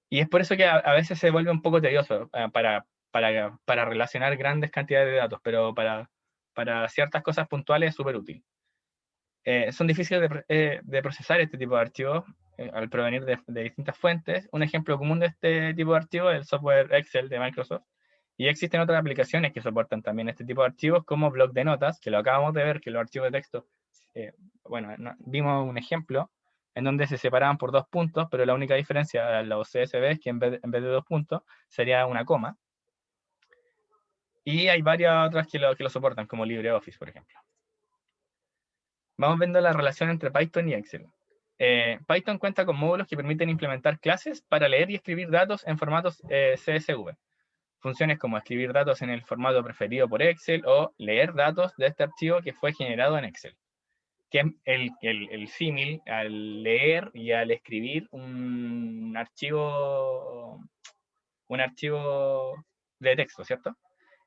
A: Y es por eso que a veces se vuelve un poco tedioso para relacionar grandes cantidades de datos, pero para ciertas cosas puntuales es súper útil. Son difíciles de procesar este tipo de archivos al provenir de distintas fuentes. Un ejemplo común de este tipo de archivos es el software Excel de Microsoft. Y existen otras aplicaciones que soportan también este tipo de archivos, como bloc de notas, que lo acabamos de ver, que los archivos de texto, bueno, vimos un ejemplo en donde se separaban por 2 puntos, pero la única diferencia de los CSV es que en vez de 2 puntos sería una coma. Y hay varias otras que lo soportan, como LibreOffice, por ejemplo. Vamos viendo la relación entre Python y Excel. Python cuenta con módulos que permiten implementar clases para leer y escribir datos en formatos CSV. Funciones como escribir datos en el formato preferido por Excel o leer datos de este archivo que fue generado en Excel. Que es el símil al leer y al escribir un archivo de texto, ¿cierto?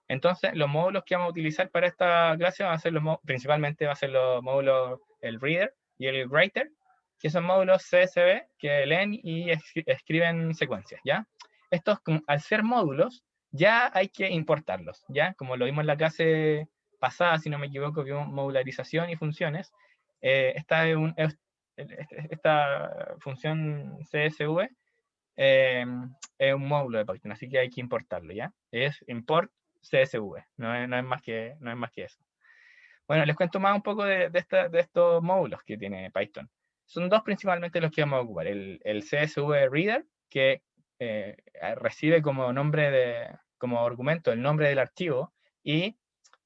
A: Entonces, los módulos que vamos a utilizar para esta clase van a ser principalmente va a ser los módulos, el Reader y el Writer, que son módulos CSV que leen y escriben secuencias, ¿ya? Estos, al ser módulos, ya hay que importarlos, ¿ya? Como lo vimos en la clase pasada, si no me equivoco, vimos modularización y funciones. Esta función CSV es un módulo de Python, así que hay que importarlo, ¿ya? Es import CSV, no es más que eso. Bueno, les cuento más un poco de estos módulos que tiene Python. Son dos principalmente los que vamos a ocupar. El CSV Reader, que recibe como argumento el nombre del archivo, y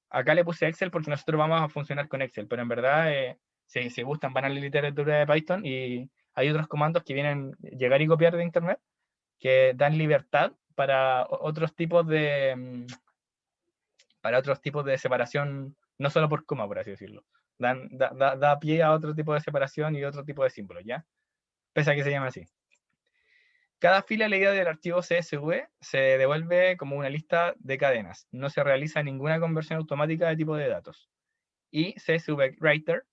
A: acá le puse Excel porque nosotros vamos a funcionar con Excel, pero en verdad, si gustan, van a la literatura de Python y hay otros comandos que vienen llegar y copiar de internet que dan libertad para otros tipos de separación, no solo por coma, por así decirlo. Da pie a otro tipo de separación y otro tipo de símbolos, ¿ya? pese a que se llame así. Cada fila leída del archivo CSV se devuelve como una lista de cadenas. No se realiza ninguna conversión automática de tipo de datos. Y CSV Writer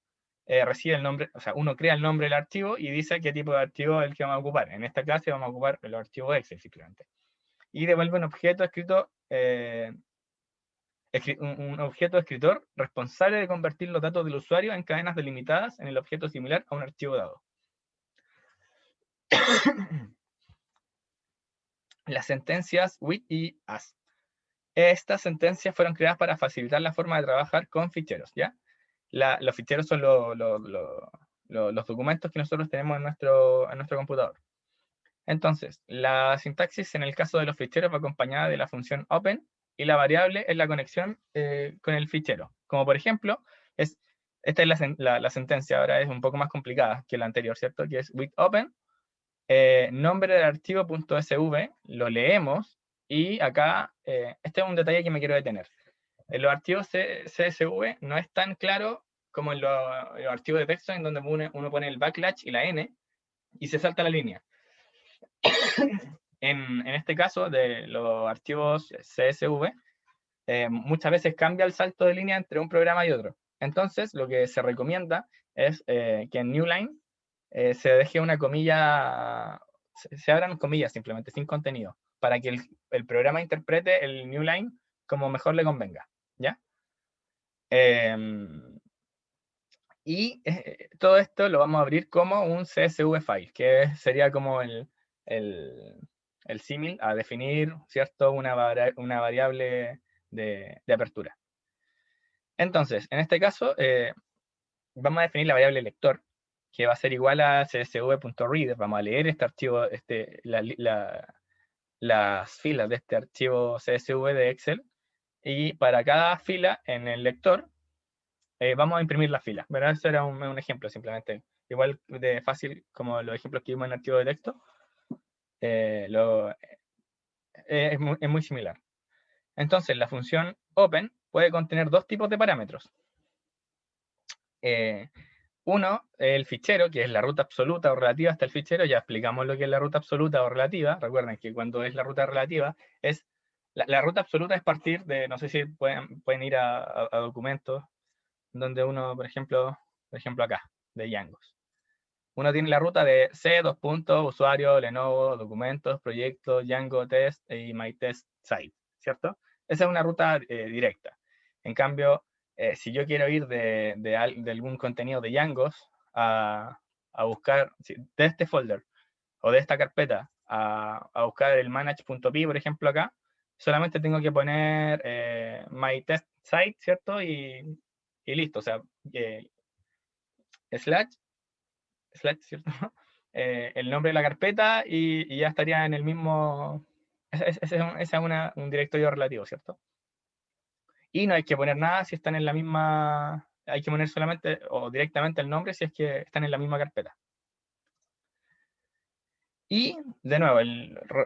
A: recibe el nombre, o sea, uno crea el nombre del archivo y dice qué tipo de archivo es el que vamos a ocupar. En esta clase vamos a ocupar el archivo Excel simplemente. Y devuelve un objeto escrito, un objeto escritor responsable de convertir los datos del usuario en cadenas delimitadas en el objeto similar a un archivo dado. Las sentencias with y as. Estas sentencias fueron creadas para facilitar la forma de trabajar con ficheros, ¿ya? Los ficheros son los documentos que nosotros tenemos en nuestro computador. Entonces, la sintaxis en el caso de los ficheros va acompañada de la función open y la variable es la conexión con el fichero. Como por ejemplo, esta es la sentencia, ahora es un poco más complicada que la anterior, ¿cierto? Que es with open, nombre del archivo .sv, lo leemos y acá, este es un detalle que me quiero detener. En los archivos CSV no es tan claro como en los archivos de texto en donde uno pone el backslash y la n y se salta la línea. En este caso de los archivos CSV, muchas veces cambia el salto de línea entre un programa y otro. Entonces, lo que se recomienda es que en Newline se deje una comilla, se abran comillas simplemente, sin contenido, para que el programa interprete el Newline como mejor le convenga, ¿ya? Y todo esto lo vamos a abrir como un CSV file, que sería como el símil a definir, ¿cierto? Una variable de apertura. Entonces, en este caso, vamos a definir la variable lector, que va a ser igual a csv.reader. Vamos a leer este archivo, las filas de este archivo CSV de Excel, y para cada fila en el lector, vamos a imprimir la fila, ¿verdad? Eso era un ejemplo simplemente. Igual de fácil como los ejemplos que vimos en el archivo de texto. Es muy similar. Entonces, la función open puede contener dos tipos de parámetros. Uno, el fichero, que es la ruta absoluta o relativa hasta el fichero. Ya explicamos lo que es la ruta absoluta o relativa. Recuerden que cuando es la ruta relativa, es la ruta absoluta es partir de, no sé si pueden ir a documentos, donde uno, por ejemplo acá, de Djangos. Uno tiene la ruta de C, usuario, Lenovo, documentos, proyectos, Django test y my test site, ¿cierto? Esa es una ruta directa. En cambio, si yo quiero ir de algún contenido de Djangos a buscar de este folder o de esta carpeta a buscar el manage.py, por ejemplo, acá, solamente tengo que poner my test site, ¿cierto? Y listo, o sea, slash, ¿cierto? El nombre de la carpeta y ya estaría en el mismo. Ese es un directorio relativo, ¿cierto? Y no hay que poner nada si están en la misma. Hay que poner solamente o directamente el nombre si es que están en la misma carpeta. Y, de nuevo,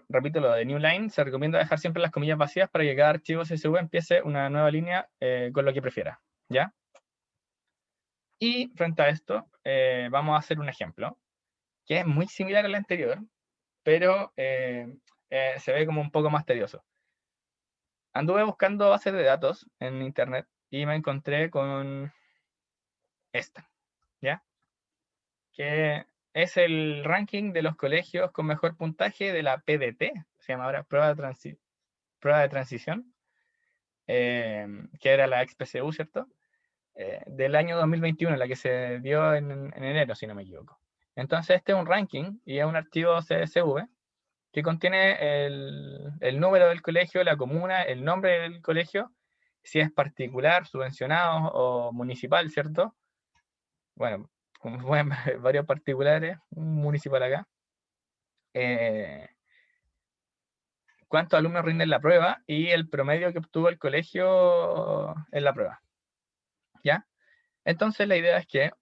A: repito lo de Newline, se recomienda dejar siempre las comillas vacías para que cada archivo CSV empiece una nueva línea con lo que prefiera, ¿ya? Y frente a esto, vamos a hacer un ejemplo, que es muy similar al anterior, pero se ve como un poco más tedioso. Anduve buscando bases de datos en internet y me encontré con esta, ¿ya? Que es el ranking de los colegios con mejor puntaje de la PDT, se llama ahora prueba de transición, que era la XPCU, ¿cierto? Del año 2021, la que se dio en enero, si no me equivoco. Entonces este es un ranking y es un archivo CSV que contiene el número del colegio, la comuna, el nombre del colegio, si es particular, subvencionado o municipal, ¿cierto? Bueno, como pueden ver, varios particulares, un municipal acá. Cuántos alumnos rinden la prueba y el promedio que obtuvo el colegio en la prueba. ¿Ya? Entonces la idea es que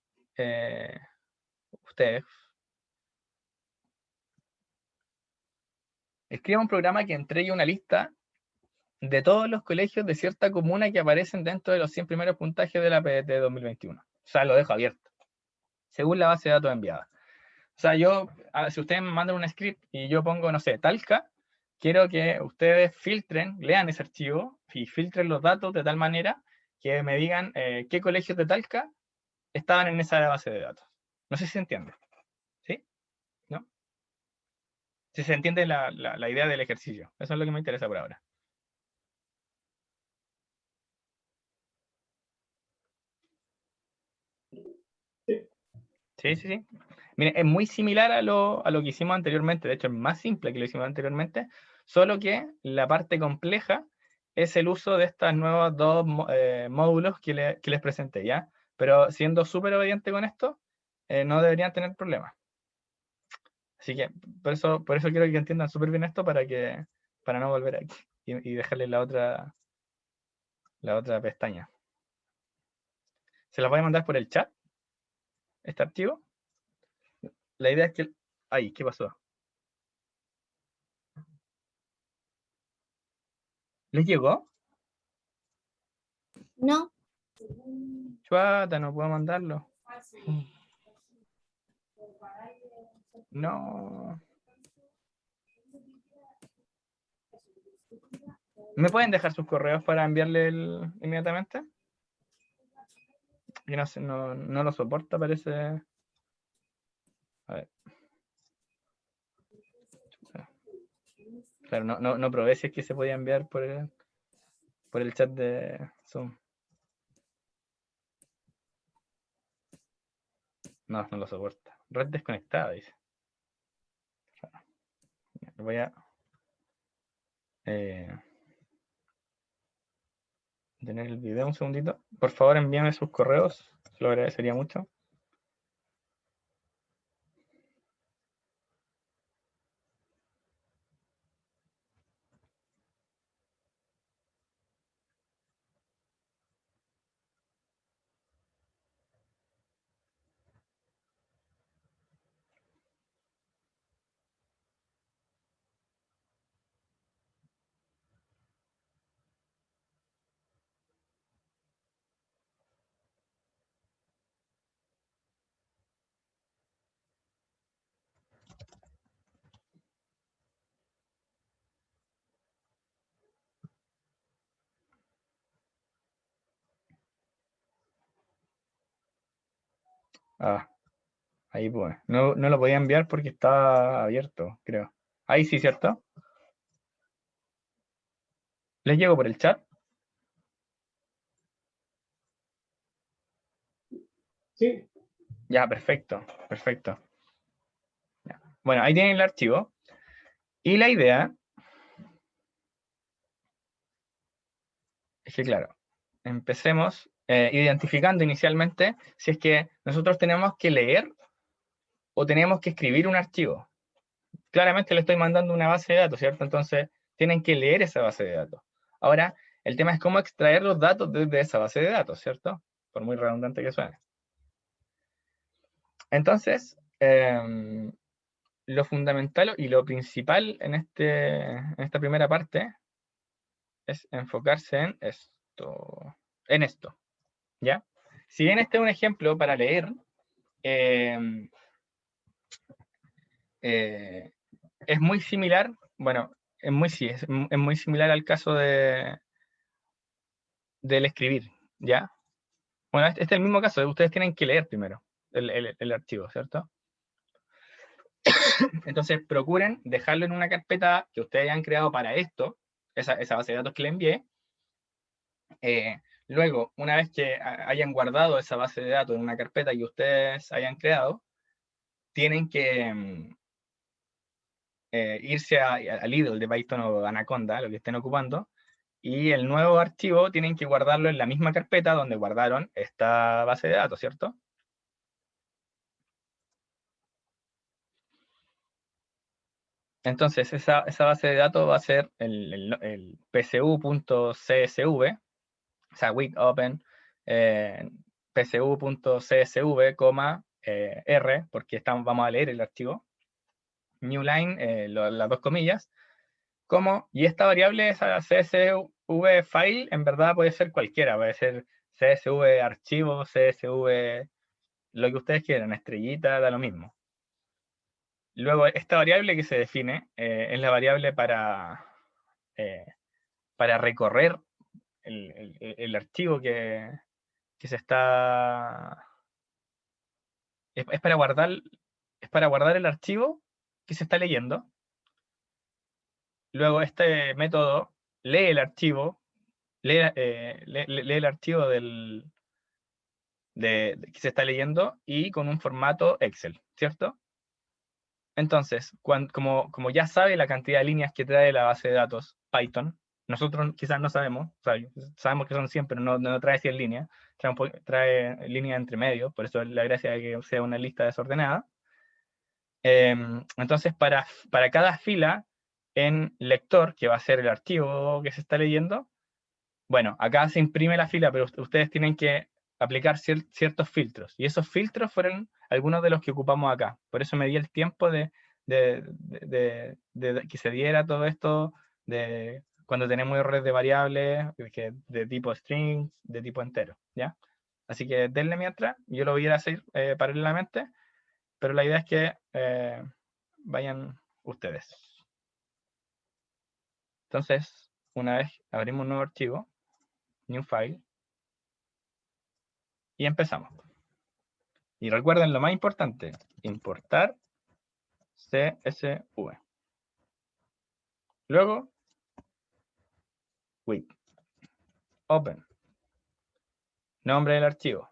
A: ustedes escriban un programa que entregue una lista de todos los colegios de cierta comuna que aparecen dentro de los 100 primeros puntajes de la PDT 2021. O sea, lo dejo abierto, según la base de datos enviada. O sea, si ustedes me mandan un script y yo pongo, no sé, Talca, quiero que ustedes filtren, lean ese archivo y filtren los datos de tal manera que me digan qué colegios de Talca estaban en esa base de datos. No sé si se entiende. ¿Sí? ¿No? Si se entiende la idea del ejercicio. Eso es lo que me interesa por ahora. Sí, sí, sí. Miren, es muy similar a lo que hicimos anteriormente. De hecho, es más simple que lo hicimos anteriormente. Solo que la parte compleja es el uso de estos nuevos dos módulos que les presenté, ¿ya? Pero siendo súper obediente con esto, no deberían tener problemas. Así que por eso quiero que entiendan súper bien esto para no volver aquí y dejarles la otra pestaña. ¿Se las voy a mandar por el chat? ¿Este archivo? La idea es que... Ay, ¿qué pasó? ¿Les llegó?
E: No.
A: Chuata, no puedo mandarlo. No. ¿Me pueden dejar sus correos para enviarle inmediatamente? Yo no sé, no lo soporta, parece. A ver. Claro, no probé si es que se podía enviar por el chat de Zoom. No lo soporta. Red desconectada, dice. Voy a tener el video un segundito. Por favor, envíame sus correos. Se lo agradecería mucho. Ah, ahí pues. No lo podía enviar porque estaba abierto, creo. Ahí sí, ¿cierto? ¿Les llego por el chat?
D: Sí,
A: Ya, perfecto, perfecto. Ya. Bueno, ahí tienen el archivo. Y la idea es que, claro, empecemos identificando inicialmente si es que nosotros tenemos que leer o tenemos que escribir un archivo. Claramente le estoy mandando una base de datos, ¿cierto? Entonces, tienen que leer esa base de datos. Ahora, el tema es cómo extraer los datos desde esa base de datos, ¿cierto? Por muy redundante que suene. Entonces, lo fundamental y lo principal en esta primera parte es enfocarse en esto, ¿ya? Si bien este es un ejemplo para leer, es muy similar, bueno, es muy similar al caso del escribir, ¿ya? Bueno, este es el mismo caso, ustedes tienen que leer primero el archivo, ¿cierto? Entonces procuren dejarlo en una carpeta que ustedes hayan creado para esto, esa base de datos que le envié. Luego, una vez que hayan guardado esa base de datos en una carpeta que ustedes hayan creado, tienen que irse al idle de Python o Anaconda, lo que estén ocupando, y el nuevo archivo tienen que guardarlo en la misma carpeta donde guardaron esta base de datos, ¿cierto? Entonces, esa base de datos va a ser el pcu.csv, o sea, with open pcu.csv, R, porque vamos a leer el archivo, new line, las dos comillas, y esta variable, esa CSV file, en verdad puede ser cualquiera, puede ser CSV archivo, CSV, lo que ustedes quieran, estrellita, da lo mismo. Luego, esta variable que se define es la variable para recorrer el archivo que se está... Es para guardar el archivo que se está leyendo. Luego este método lee el archivo, lee el archivo que se está leyendo y con un formato Excel, ¿cierto? Entonces, como ya sabe la cantidad de líneas que trae la base de datos Python, nosotros quizás no sabemos, o sea, sabemos que son 100, pero no trae 100 líneas, trae líneas entre medio, por eso la gracia de que sea una lista desordenada. Entonces, para cada fila en lector, que va a ser el archivo que se está leyendo, bueno, acá se imprime la fila, pero ustedes tienen que aplicar ciertos filtros. Y esos filtros fueron algunos de los que ocupamos acá. Por eso me di el tiempo de que se diera todo esto, de cuando tenemos errores de variables, de tipo string, de tipo entero, ¿ya? Así que denle mientras, yo lo voy a ir a hacer paralelamente, pero la idea es que vayan ustedes. Entonces, una vez abrimos un nuevo archivo, new file, y empezamos. Y recuerden lo más importante, importar CSV. Luego, with, open, nombre del archivo,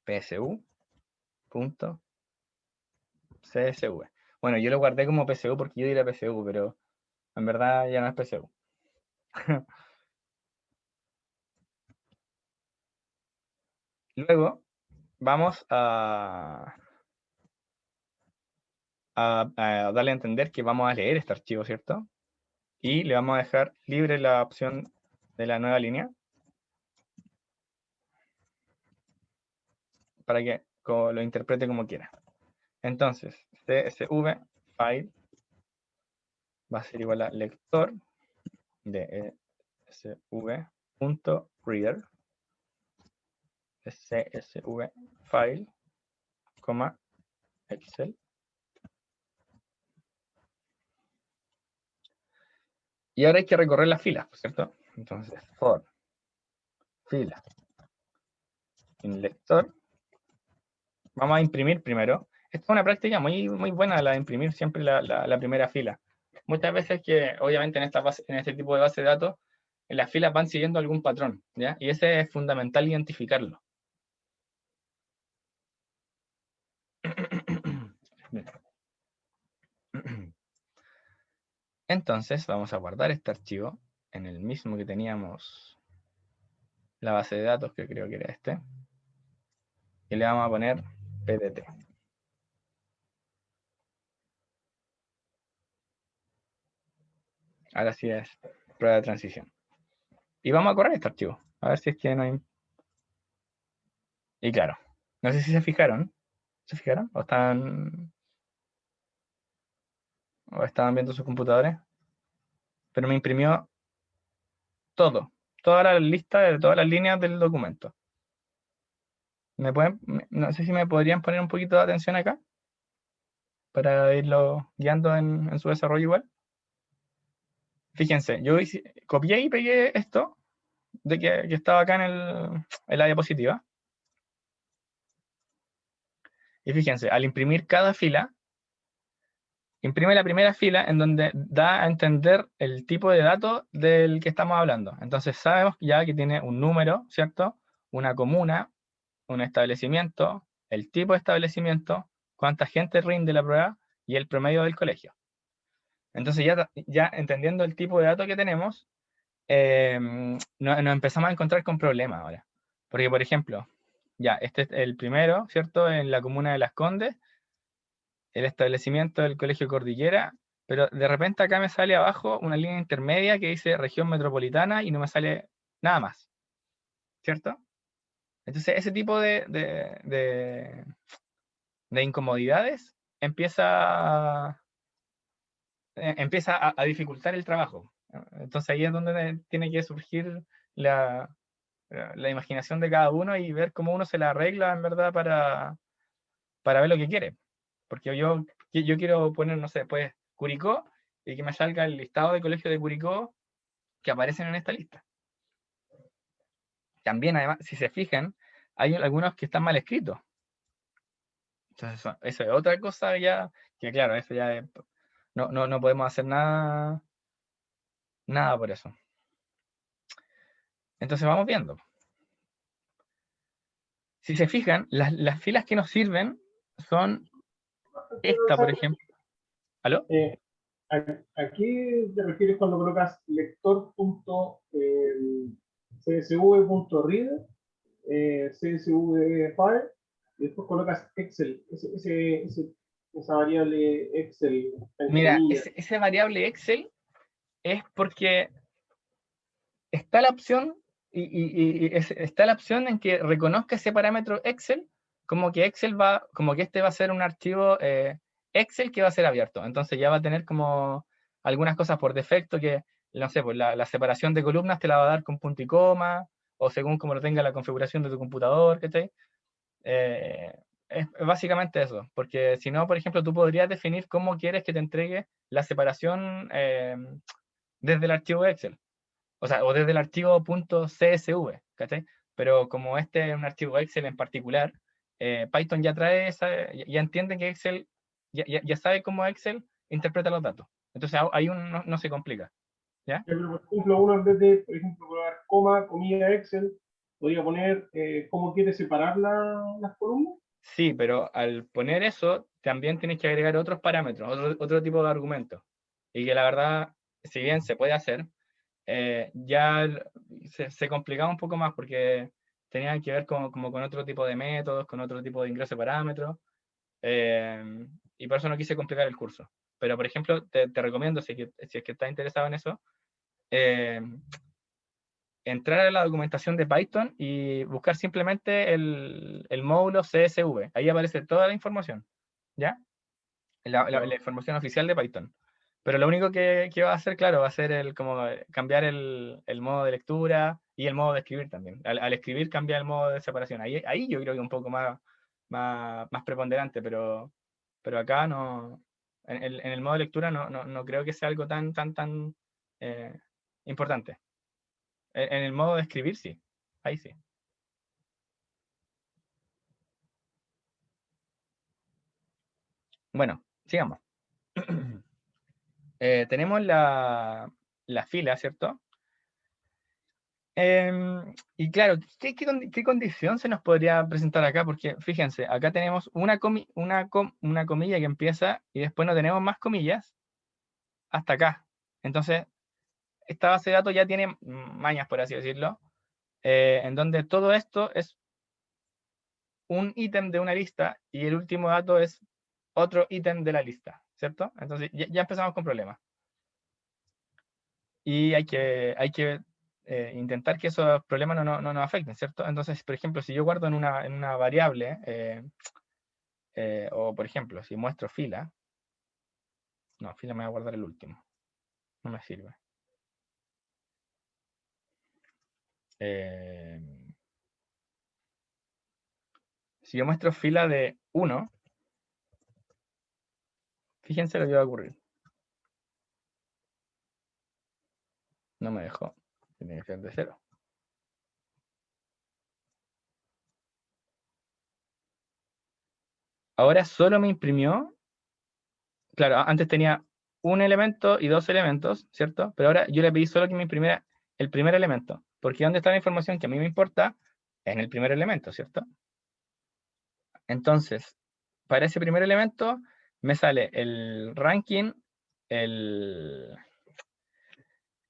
A: psu.csv. Bueno, yo lo guardé como psu porque yo diré psu, pero en verdad ya no es psu. Luego, vamos a darle a entender que vamos a leer este archivo, ¿cierto? Y le vamos a dejar libre la opción de la nueva línea para que lo interprete como quiera. Entonces, CSV file va a ser igual a lector de csv.reader csv file, Excel. Y ahora hay que recorrer las filas, ¿cierto? Entonces, for fila en lector. Vamos a imprimir primero. Esta es una práctica muy buena, la de imprimir siempre la primera fila. Muchas veces que, obviamente, en este tipo de base de datos, en las filas van siguiendo algún patrón, ¿ya? Y ese es fundamental identificarlo. Entonces, vamos a guardar este archivo en el mismo que teníamos la base de datos, que creo que era este. Y le vamos a poner pdt. Ahora sí es prueba de transición. Y vamos a correr este archivo. A ver si es que no hay... Y claro, no sé si se fijaron. ¿Se fijaron? ¿O estaban viendo sus computadores? Pero me imprimió todo. Toda la lista de todas las líneas del documento. No sé si me podrían poner un poquito de atención acá, para irlo guiando en su desarrollo igual. Fíjense, yo copié y pegué esto, de que estaba acá en la diapositiva. Y fíjense, al imprimir cada fila, imprime la primera fila en donde da a entender el tipo de datos del que estamos hablando. Entonces sabemos ya que tiene un número, ¿cierto? Una comuna, un establecimiento, el tipo de establecimiento, cuánta gente rinde la prueba y el promedio del colegio. Entonces ya entendiendo el tipo de datos que tenemos, nos empezamos a encontrar con problemas ahora. Porque, por ejemplo, ya, este es el primero, ¿cierto? En la comuna de Las Condes, el establecimiento del Colegio Cordillera, pero de repente acá me sale abajo una línea intermedia que dice región metropolitana y no me sale nada más, ¿cierto? Entonces ese tipo de incomodidades empieza a dificultar el trabajo. Entonces ahí es donde tiene que surgir la imaginación de cada uno y ver cómo uno se la arregla en verdad para ver lo que quiere. Porque yo yo quiero poner, no sé, pues Curicó, y que me salga el listado de colegios de Curicó que aparecen en esta lista. También, además, si se fijan, hay algunos que están mal escritos. Entonces, eso es otra cosa ya, que claro, eso ya no podemos hacer nada por eso. Entonces vamos viendo. Si se fijan, las filas que nos sirven son esta, por ejemplo. ¿Aló?
D: ¿A qué te refieres cuando colocas lector.csv.reader, CSV file, y después colocas Excel, esa variable Excel, entre
A: Mira,
D: comillas?
A: ese variable Excel es porque está la opción está la opción en que reconozca ese parámetro Excel como que este va a ser un archivo Excel que va a ser abierto. Entonces ya va a tener como algunas cosas por defecto que, no sé, pues la separación de columnas te la va a dar con punto y coma, o según como lo tenga la configuración de tu computador, ¿cachai? Es básicamente eso, porque si no, por ejemplo, tú podrías definir cómo quieres que te entregue la separación desde el archivo Excel. O sea, o desde el archivo .csv, ¿cachai? Pero como este es un archivo Excel en particular, Python ya trae ya entiende que Excel, ya sabe cómo Excel interpreta los datos. Entonces ahí uno no se complica, ¿ya?
D: Pero, por ejemplo, uno en vez de, por ejemplo, colocar coma, comilla, Excel, podría poner cómo quiere separar las columnas.
A: Sí, pero al poner eso, también tienes que agregar otros parámetros, otro tipo de argumentos. Y que la verdad, si bien se puede hacer, ya se complicaba un poco más porque tenían que ver como con otro tipo de métodos, con otro tipo de ingreso de parámetros, y por eso no quise complicar el curso. Pero, por ejemplo, te recomiendo, si es que estás interesado en eso, eh, entrar a la documentación de Python y buscar simplemente el módulo CSV. Ahí aparece toda la información, ¿ya? La información oficial de Python. Pero lo único que va a hacer, claro, va a ser como cambiar el modo de lectura y el modo de escribir también. Al escribir cambia el modo de separación. Ahí yo creo que un poco más preponderante, pero acá no. En el modo de lectura no creo que sea algo tan eh, importante. En el modo de escribir, sí. Ahí sí. Bueno, sigamos. Tenemos la fila, ¿cierto? Y claro, ¿qué condición se nos podría presentar acá? Porque fíjense, acá tenemos una comilla que empieza y después no tenemos más comillas hasta acá. Entonces, esta base de datos ya tiene mañas, por así decirlo, en donde todo esto es un ítem de una lista y el último dato es otro ítem de la lista, ¿cierto? Entonces, ya empezamos con problemas. Y hay que intentar que esos problemas no nos afecten, ¿cierto? Entonces, por ejemplo, si yo guardo en una variable, o por ejemplo, si muestro fila, no, fila me va a guardar el último, no me sirve. Eh, si yo muestro fila de 1, fíjense lo que va a ocurrir. No me dejó, tiene que ser de 0. Ahora solo me imprimió, claro, antes tenía un elemento y dos elementos, ¿cierto? Pero ahora yo le pedí solo que me imprimiera el primer elemento, porque ¿dónde está la información que a mí me importa? En el primer elemento, ¿cierto? Entonces, para ese primer elemento me sale el ranking,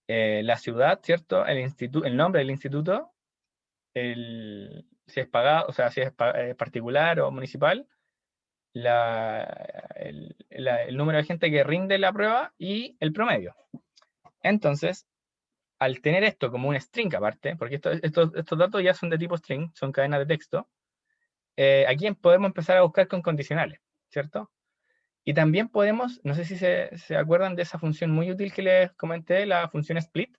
A: la ciudad, ¿cierto? El nombre del instituto, si es pagado, o sea, si es particular o municipal, el número de gente que rinde la prueba y el promedio. Entonces, al tener esto como un string aparte, porque estos datos ya son de tipo string, son cadenas de texto, aquí podemos empezar a buscar con condicionales, ¿cierto? Y también podemos, no sé si se acuerdan de esa función muy útil que les comenté, la función split,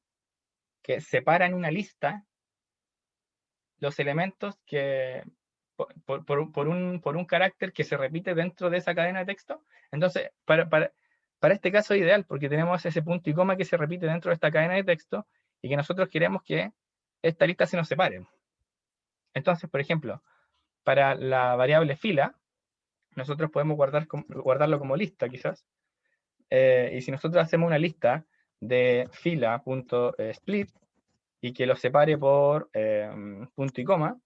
A: que separa en una lista los elementos que por un carácter que se repite dentro de esa cadena de texto. Entonces, para este caso es ideal, porque tenemos ese punto y coma que se repite dentro de esta cadena de texto, y que nosotros queremos que esta lista se nos separe. Entonces, por ejemplo, para la variable fila, nosotros podemos guardarlo como lista, quizás. Y si nosotros hacemos una lista de fila.split y que lo separe por punto y coma,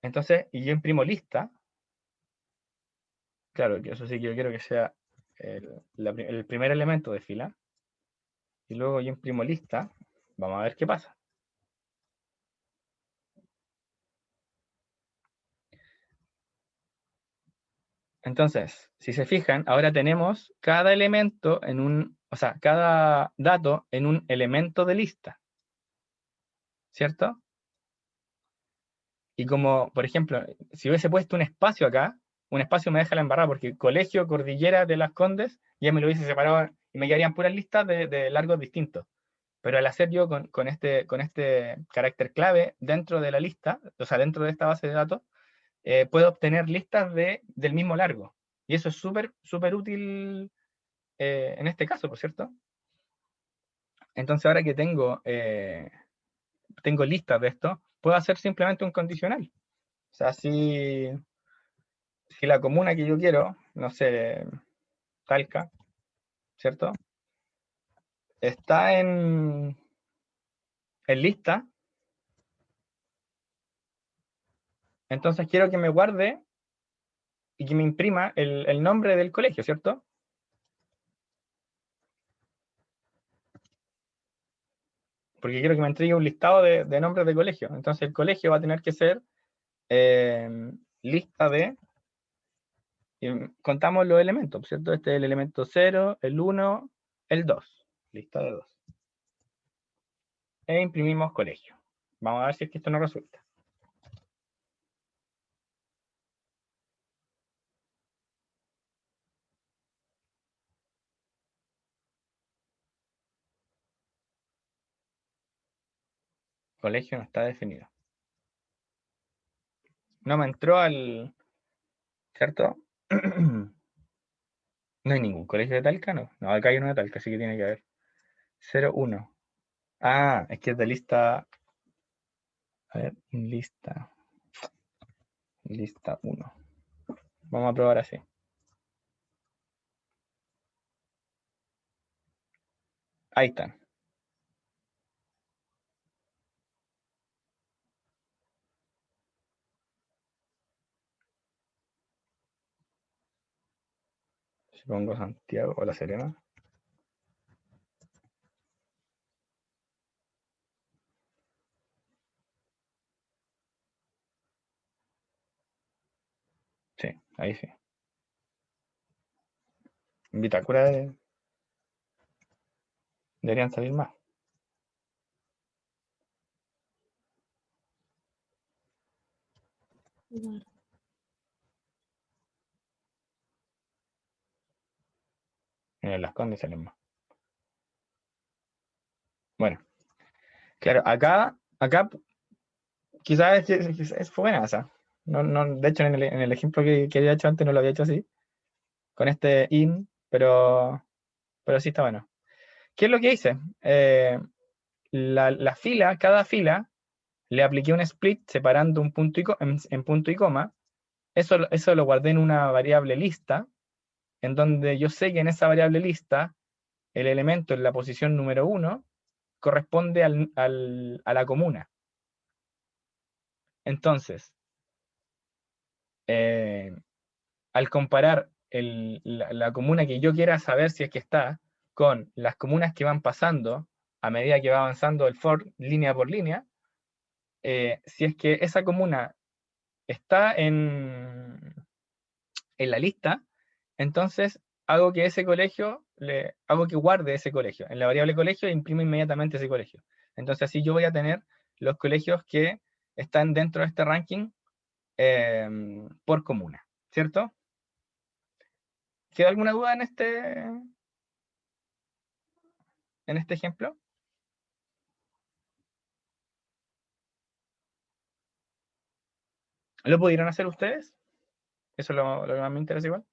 A: entonces, y yo imprimo lista, claro, que eso sí que yo quiero que sea el primer elemento de fila, y luego yo imprimo lista, vamos a ver qué pasa. Entonces, si se fijan, ahora tenemos cada elemento cada dato en un elemento de lista, ¿cierto? Y como, por ejemplo, si hubiese puesto un espacio acá, un espacio me deja la embarrada, porque Colegio Cordillera de Las Condes ya me lo hubiese separado y me quedarían puras listas de largos distintos. Pero al hacer yo con este carácter clave dentro de la lista, o sea, dentro de esta base de datos, puedo obtener listas del mismo largo. Y eso es súper, súper útil en este caso, por cierto. Entonces, ahora que tengo listas de esto, puedo hacer simplemente un condicional. O sea, si la comuna que yo quiero, no sé, Talca, ¿cierto? Está en lista, entonces quiero que me guarde y que me imprima el nombre del colegio, ¿cierto? Porque quiero que me entregue un listado de nombres de colegio. Entonces el colegio va a tener que ser lista de, y contamos los elementos, ¿cierto? Este es el elemento 0, el 1, el 2. Lista de 2. E imprimimos colegio. Vamos a ver si es que esto no resulta. Colegio no está definido. No me entró ¿cierto? No hay ningún colegio de Talca, ¿no? No, acá hay uno de Talca, así que tiene que haber. 0, 1. Ah, es que es de lista. A ver, lista 1. Vamos a probar así. Ahí están. Si pongo Santiago o La Serena. Sí, ahí sí. En Vitacura deberían salir más. En Las Condes salen más. Bueno, claro, acá quizás fue buena esa. No, de hecho, en el ejemplo que había hecho antes no lo había hecho así, con este in, pero sí está bueno. ¿Qué es lo que hice? La fila, cada fila, le apliqué un split separando un punto en punto y coma. Eso lo guardé en una variable lista, en donde yo sé que en esa variable lista, el elemento en la posición número 1 corresponde a la comuna. Entonces, al comparar la comuna que yo quiera saber si es que está con las comunas que van pasando a medida que va avanzando el for línea por línea, si es que esa comuna está en la lista, entonces hago que hago que guarde ese colegio. En la variable colegio imprimo inmediatamente ese colegio. Entonces así yo voy a tener los colegios que están dentro de este ranking por comuna, ¿cierto? ¿Queda alguna duda en este ejemplo? ¿Lo pudieron hacer ustedes? Eso es lo que más me interesa igual.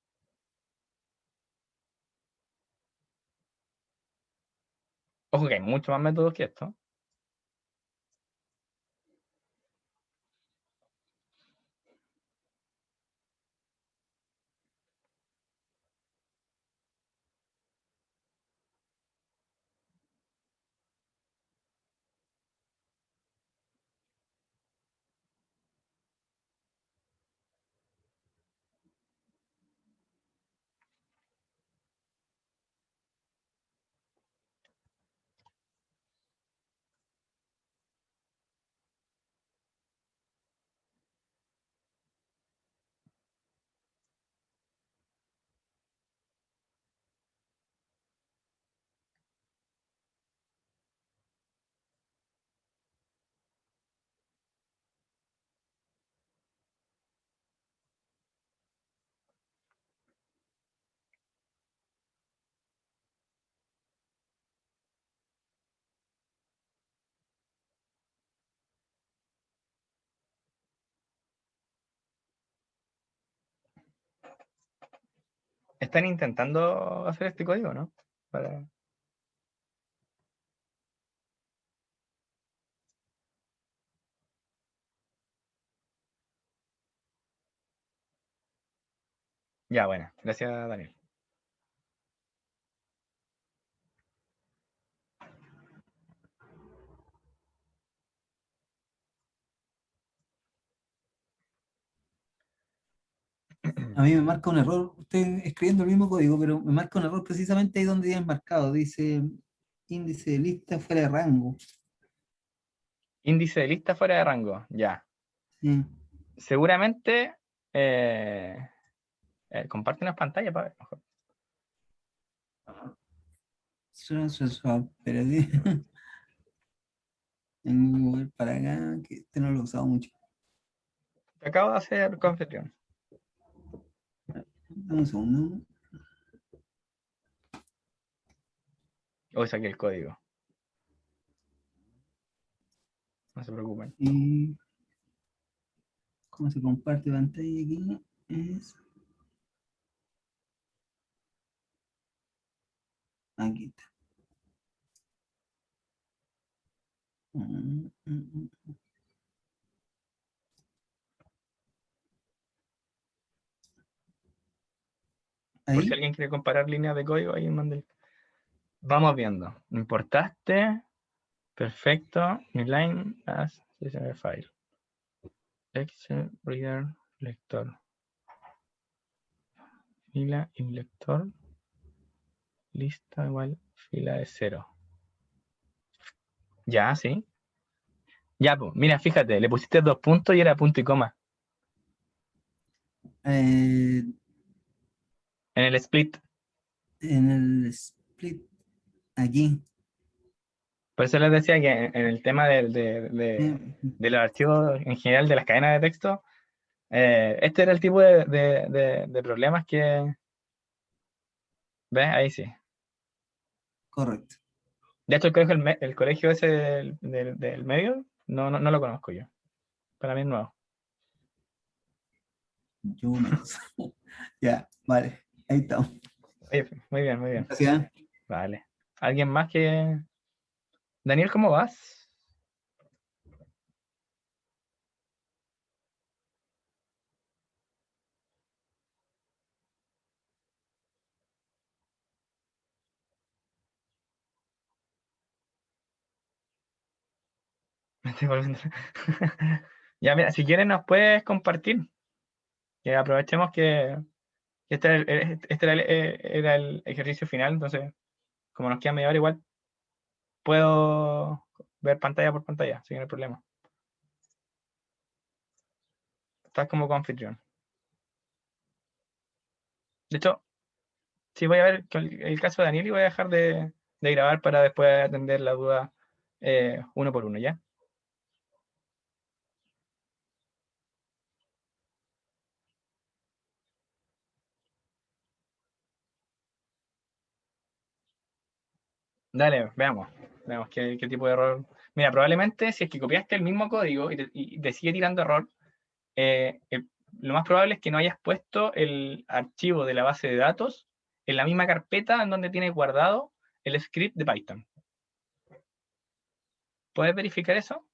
A: Ojo que hay muchos más métodos que esto. Están intentando hacer este código, ¿no? Ya, bueno. Gracias, Daniel.
B: A mí me marca un error, estoy escribiendo el mismo código, pero me marca un error precisamente ahí donde ya es marcado. Dice índice de lista fuera de rango.
A: Índice de lista fuera de rango. Ya.
B: Sí.
A: Seguramente... comparte unas pantallas para ver mejor.
B: Pero tengo que mover para acá, que este no lo he usado mucho.
A: Te acabo de hacer confesión.
B: Dame un segundo.
A: Hoy saqué el código. No se preocupen.
B: Y cómo se comparte pantalla aquí es aquí está. Mm, mm, mm.
A: Por si
B: Ahí,
A: alguien quiere comparar líneas de código, ahí mande. Vamos viendo. Importaste. Perfecto. New line as CSV file. Excel reader lector. Fila y lector. Lista igual fila de 0. Ya, sí. Ya, pues, mira, fíjate, le pusiste 2 puntos y era punto y coma.
B: eh,
A: En el split.
B: en el split, aquí.
A: Por eso les decía que en el tema de los archivos en general de las cadenas de texto, este era el tipo de problemas que... ¿Ves? Ahí sí.
B: Correcto.
A: De hecho, el colegio ese del medio, no lo conozco yo. Para mí es nuevo.
B: Yo menos. Ya, vale. Ahí estamos.
A: Oye, muy bien, muy bien.
B: Gracias.
A: Vale. ¿Alguien más que...? Daniel, ¿cómo vas? Me estoy volviendo- Ya, mira, si quieres nos puedes compartir. Que aprovechemos que este era el ejercicio final, entonces, como nos queda media hora igual, puedo ver pantalla por pantalla, sin el problema. Estás como anfitrión. De hecho, sí voy a ver el caso de Daniel y voy a dejar de grabar para después atender la duda uno por uno, ¿ya? Dale, veamos. Veamos qué tipo de error. Mira, probablemente si es que copiaste el mismo código y te sigue tirando error, lo más probable es que no hayas puesto el archivo de la base de datos en la misma carpeta en donde tienes guardado el script de Python. ¿Puedes verificar eso?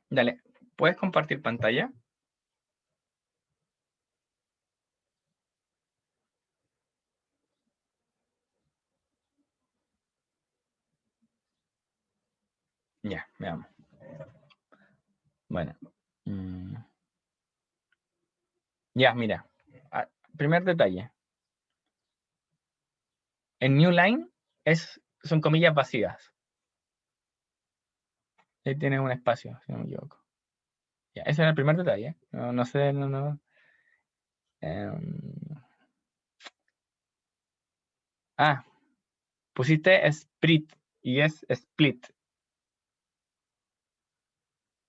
A: Dale, ¿puedes compartir pantalla? Ya, veamos. Bueno. Ya, mira. Primer detalle. En New Line son comillas vacías. Ahí tienes un espacio, si no me equivoco. Ya, ese era el primer detalle. No sé, no. Pusiste split y es split.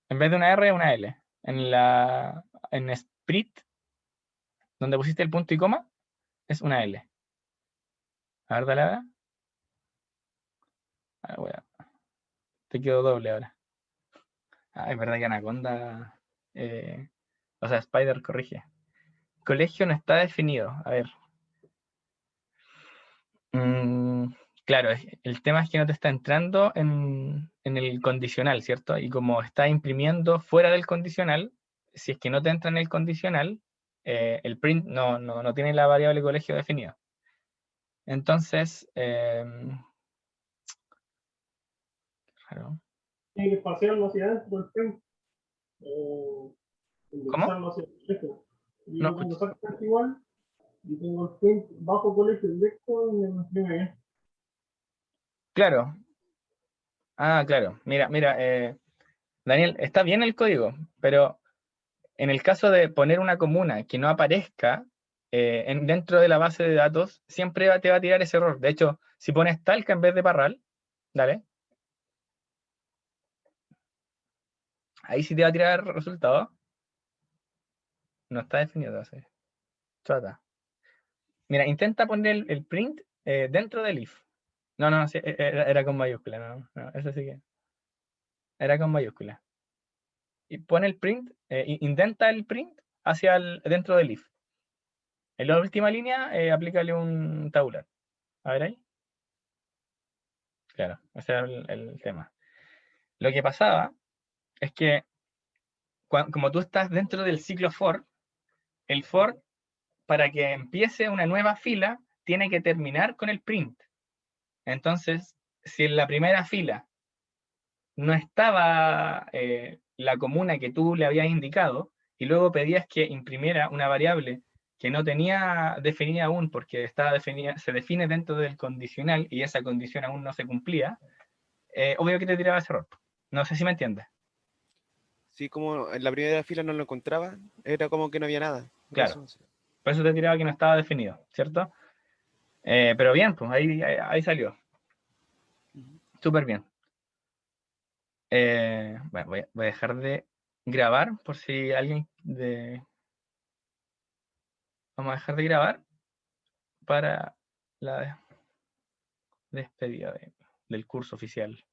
A: En vez de una R, una L. En split, donde pusiste el punto y coma, es una L. A ver, dale ahora. Te quedó doble ahora. Es verdad que Anaconda... o sea, Spider corrige. Colegio no está definido. A ver. Claro, el tema es que no te está entrando en el condicional, ¿cierto? Y como está imprimiendo fuera del condicional, si es que no te entra en el condicional, el print no tiene la variable colegio definida. Entonces, claro.
D: Tiene que espaciarlo hacia adentro del print.
A: ¿Cómo?
D: Indexarlo hacia el colegio. Yo
A: No,
D: lo tengo exactamente igual. Y tengo el print bajo colegio directo y me lo imprime bien.
A: claro. Claro. Mira, Daniel, está bien el código, pero en el caso de poner una comuna que no aparezca dentro de la base de datos, siempre te va a tirar ese error. De hecho, si pones Talca en vez de Parral, dale, ahí sí te va a tirar el resultado. No está definido, así. Trata. Mira, intenta poner el print dentro del if. No, sí, era con mayúscula, no, eso sí que. Era con mayúscula. Y pone el print, indenta el print dentro del if. En la última línea, aplícale un tabular. A ver ahí. Claro, ese era el tema. Lo que pasaba es que como tú estás dentro del ciclo for, el for, para que empiece una nueva fila, tiene que terminar con el print. Entonces, si en la primera fila no estaba la comuna que tú le habías indicado, y luego pedías que imprimiera una variable que no tenía definida aún porque estaba definida, se define dentro del condicional y esa condición aún no se cumplía, obvio que te tiraba ese error. No sé si me entiendes.
C: Sí, como en la primera fila no lo encontraba, era como que no había nada.
A: Claro.
C: Eso, sí.
A: Por eso te tiraba que no estaba definido, ¿cierto? Pero bien, pues ahí salió. Súper bien. Bueno, voy a dejar de grabar por si alguien Vamos a dejar de grabar para la despedida del curso oficial.